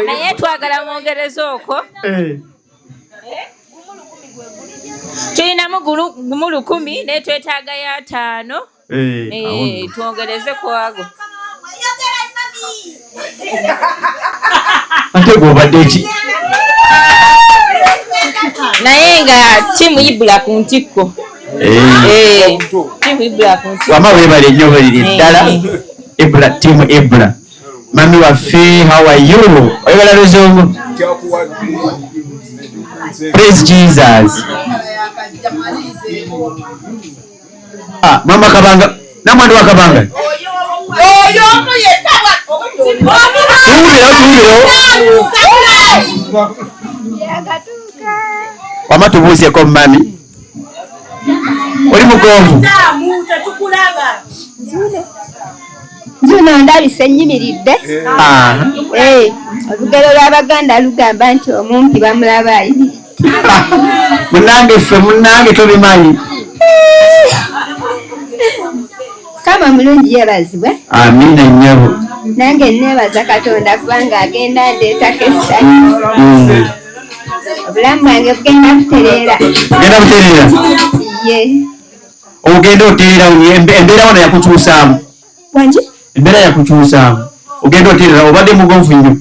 naye twagala mwongereza okwo. Tulinamu gumu 10 naye twetaaga ya 5. Twongereze kwago. Ate gw'obadde ki? Naye nga tiimu Ibula ku ntikko. Tiimu Ibula ku ntikko. Wama weebale nnyo baliri ddala. Tiimu Ibula. Mami waffe, how are you? Oyagala luzungu? Praise Jesus. Mama Kabanga. Namwandu wa Kabanga. Wama tubuusyeko mami. Oli mugonvu. Nzuno ndabise nnyimiridde. Olugero lw'Abaganda lugamba nti omumpi bamulaba ayimiridde. Munnange tobimanyi. Kama mulungi yeebazibwe. Amiina nnyabo. Nange neebaza Katonda kubanga agenda ndeetako essanyu. Obulamu bwange bugenda butereera. Bugenda butereera? Ye. Ogenda otereera embeera wano yakukyusaamu. Wangi? Embeera yakukyusaamu. Ogenda otereera obadde mugonvu nnyo.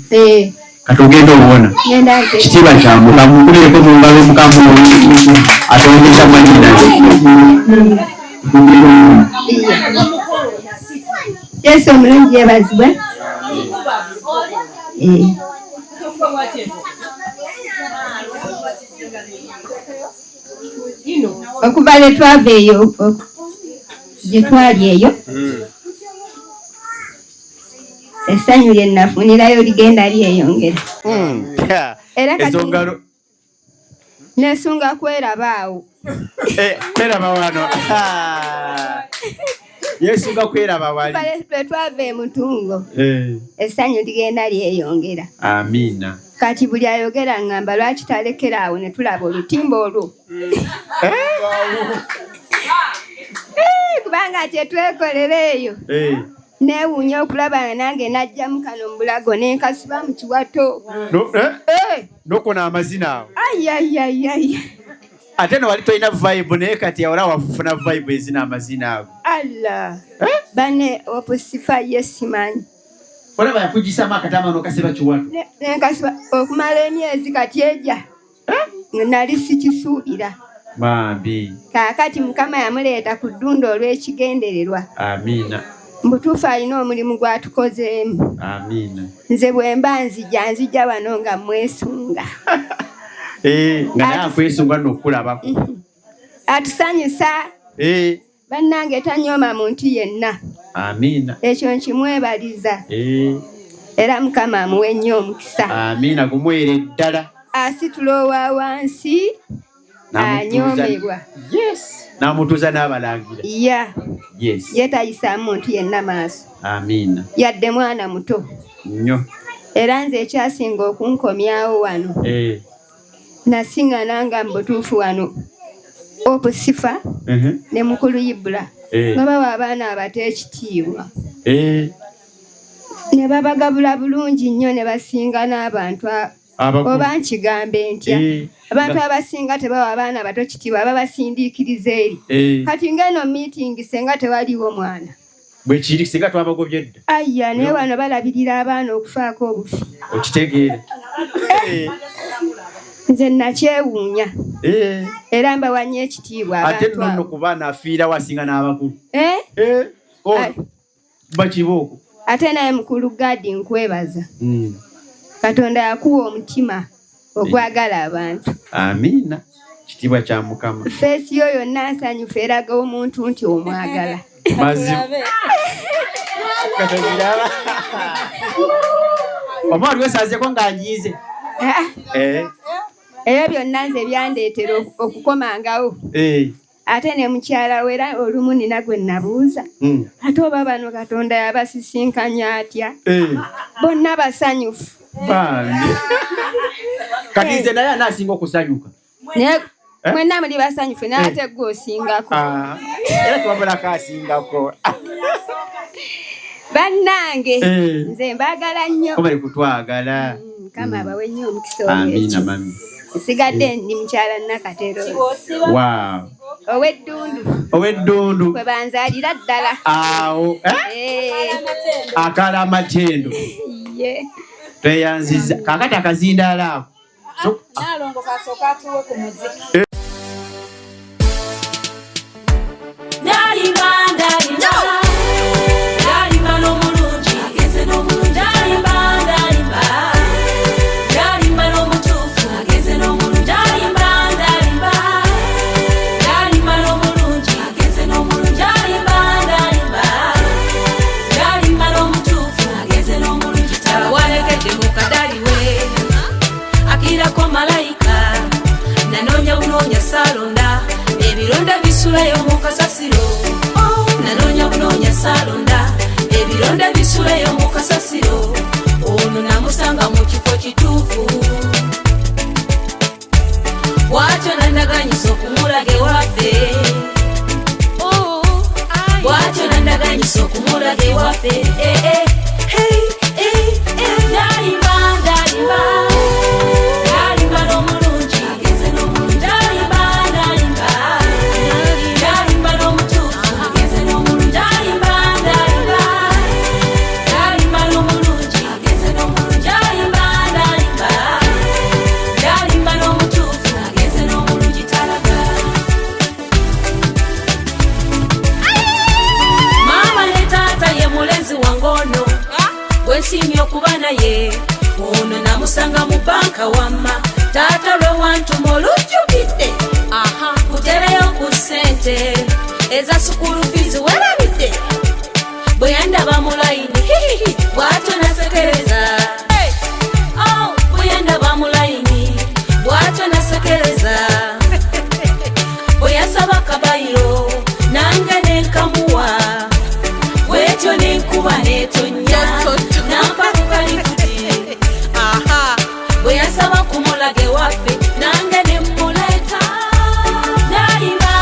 Kati ogenda owona. Kitiibwa kya Mukama mukubireko mu ngalo Mukama atongeza mwanyina. Yesu omulungi yeebazibwe. Okuva lwe twava eyo gye twali eyo essanyu lye nafunirayo ligenda lyeyongera. Era kati nesunga kwerabaawo. Kweraba wano. Yesunga kweraba wali. Lwe twava e Mutungo essanyu ligenda lyeyongera. Amiina. Kati buli ayogera ngamba lwaki talekera awo ne tulaba olutimba olwo. Kubanga kyetwekolera eyo neewuunya okulaba nange najjamu kano mu bulago nenkasiba mu kiwato. Nokona amazina awo. Ayayayaya. Ate no wali tolina vibe naye kati awala wafuna vibe ezina amazina ago. Allah. Bane opusifa yesimanyi. olaba yakugisa makatama no kaseba chiwatu nenkasiba okumala emyezi kati eja nali sikisuubira mambi kaakati mukama yamuleeta ku ddunda olw'ekigendererwa amina mbutuufu alina omulimu gwatukozeemu amina nze bwe mba nzija wano nga mwesunga nga naye akwesunga n'okulabako atusanyusa bannange tanyooma muntu yenna amina ekyo nkimwebaliza era mukama amuwe nnyo omukisa amina gumwere ddala asitula owa wansi anyoomebwa n'amutuuza n'abalangira ye tayisa muntu yenna maaso amina yadde mwana muto nnyo era nze ekyasinga okunkomyawo wano nasiŋŋana nga mubutuufu wano opusifa ne mukulu Ibula nga bawa abaana abato ekitiibwa ne babagabula bulungi nnyo ne basinga n'abantu oba nkigambe ntya abantu abasinga tebawa abaana bato kitiibwa babasindiikiriza eri kati ngeno meeting senga tewaliwo mwana bwe kiri singa twabagobye dda ayya naye wano balabirira abaana okufaako obufi okitegeere nze nakyewuunya era mbawanye ekitiibwa ate nno ku baana afiira wasinga n'abakulu bakibooko ate naye mukulu Gadi nkwebaza Katonda yakuwa omutima okwagala abantu amina kitiibwa kya Mukama feesi yo yonna nsanyufu eraga omuntu nti omwagala mazima katogiraba oba oliwesaazeko ng'anyiize era byonna nze byandeetera okukomangawo ate ne mukyala we era olumu nina gwe nabuuza ate oba bano Katonda yabasisinkanya atya bonna basanyufu kati nze naye anaasinga okusanyuka mwenna muli basanyufu naye ate gwe osingako era tewabulako asingako bannange nze mbaagala nnyo bali kutwagala Mukama abawe nnyo omukisa olw'ekyo nsigadde ndi mukyala Nakatero ow'eddundu kwe banzaalira ddala awo akala amatendo tweyanziza kakati akazindaala ako nalongo kasooka atuwe ku muziki salonda ebironda bisulayo mu kasasiro nanoonya bunoonya salonda ebironda bisulayo mu kasasiro ono namusanga mu kifo kituufu bwatyo nandaganyisa okumulage waffe bwatyo nandaganyisa okumulage waffe simyo kuba naye ono namusanga mu banka wamma taata lwe wantuma olujjukidde kutereyo ku ssente eza sukulu fizi werabidde bwe yandaba mu layini bw'atyo nasekereza bwe yandaba mu layini bw'atyo nasekereza bwe yasaba kabayiro nange nenkamuwa bwetyo nenkuba netonnya bwe yasaba kumulage waffe nange nemuleta ndalimba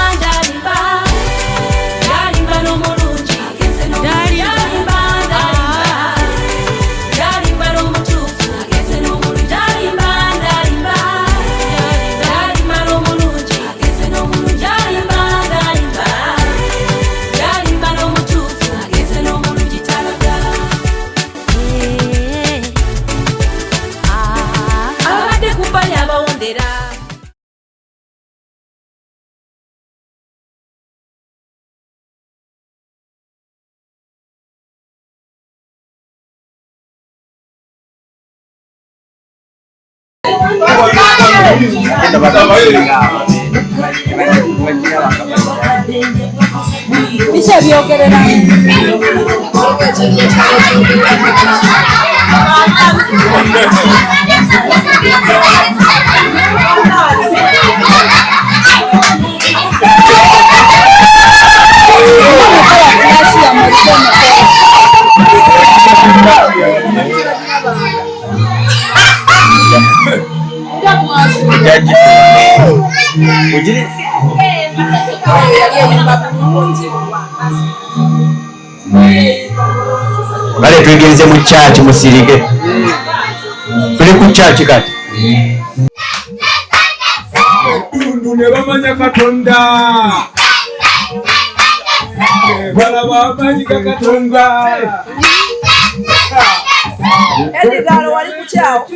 Bisa byogerera Bale tuigenze mu church musirike. Tuli ku church kati. Ndune bamanya Katonda. Bala bamanyi Katonda. Edidalo wali kuchao.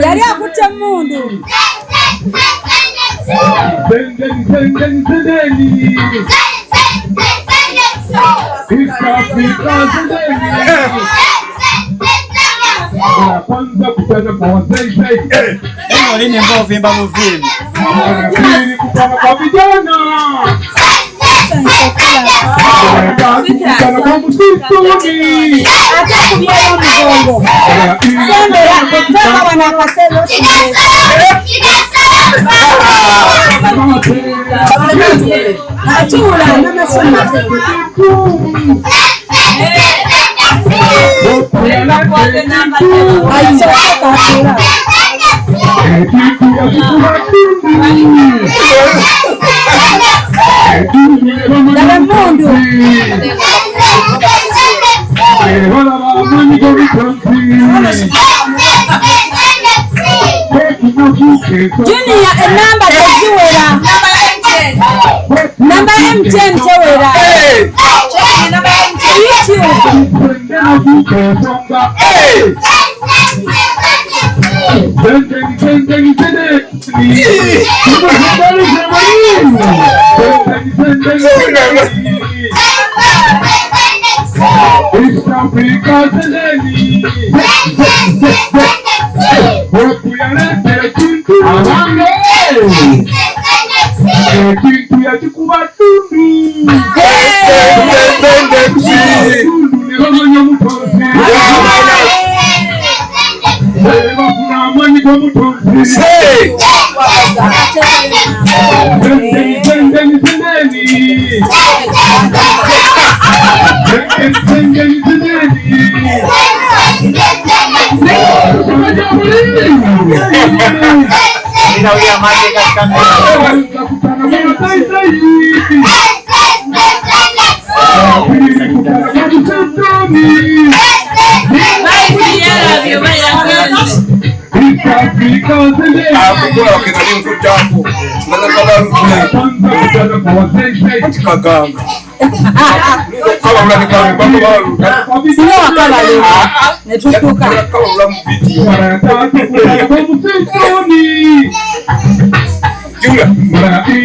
yali akutte mundu Olini ng'ovimba mu filmu. Junior enamba teziwera namba M10 tewera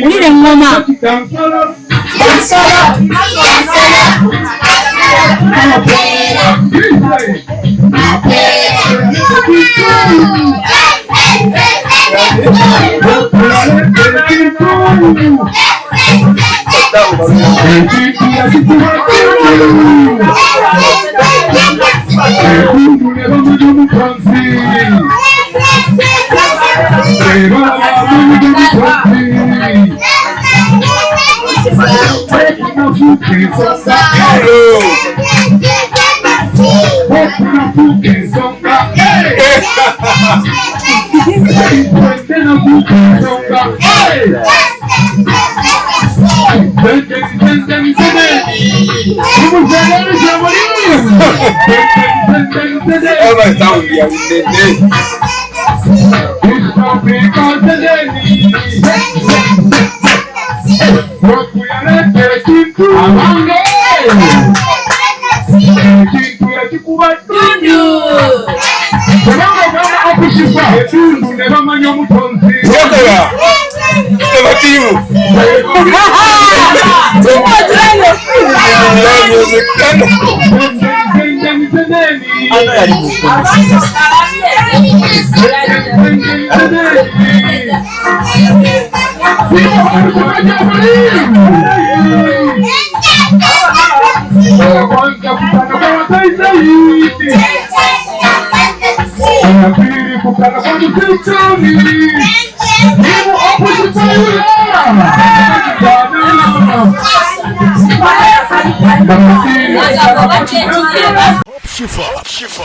ulire ngoma yakola abatiimu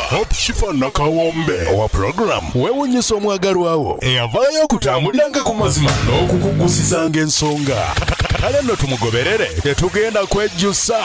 Hope Shifa Nakawombe owa program wewunyisa omwagalwawo eyavaayo okutambuliranga ku mazima n'okukugusisanga ensonga kale nno tumugoberere tetugenda kwejjusa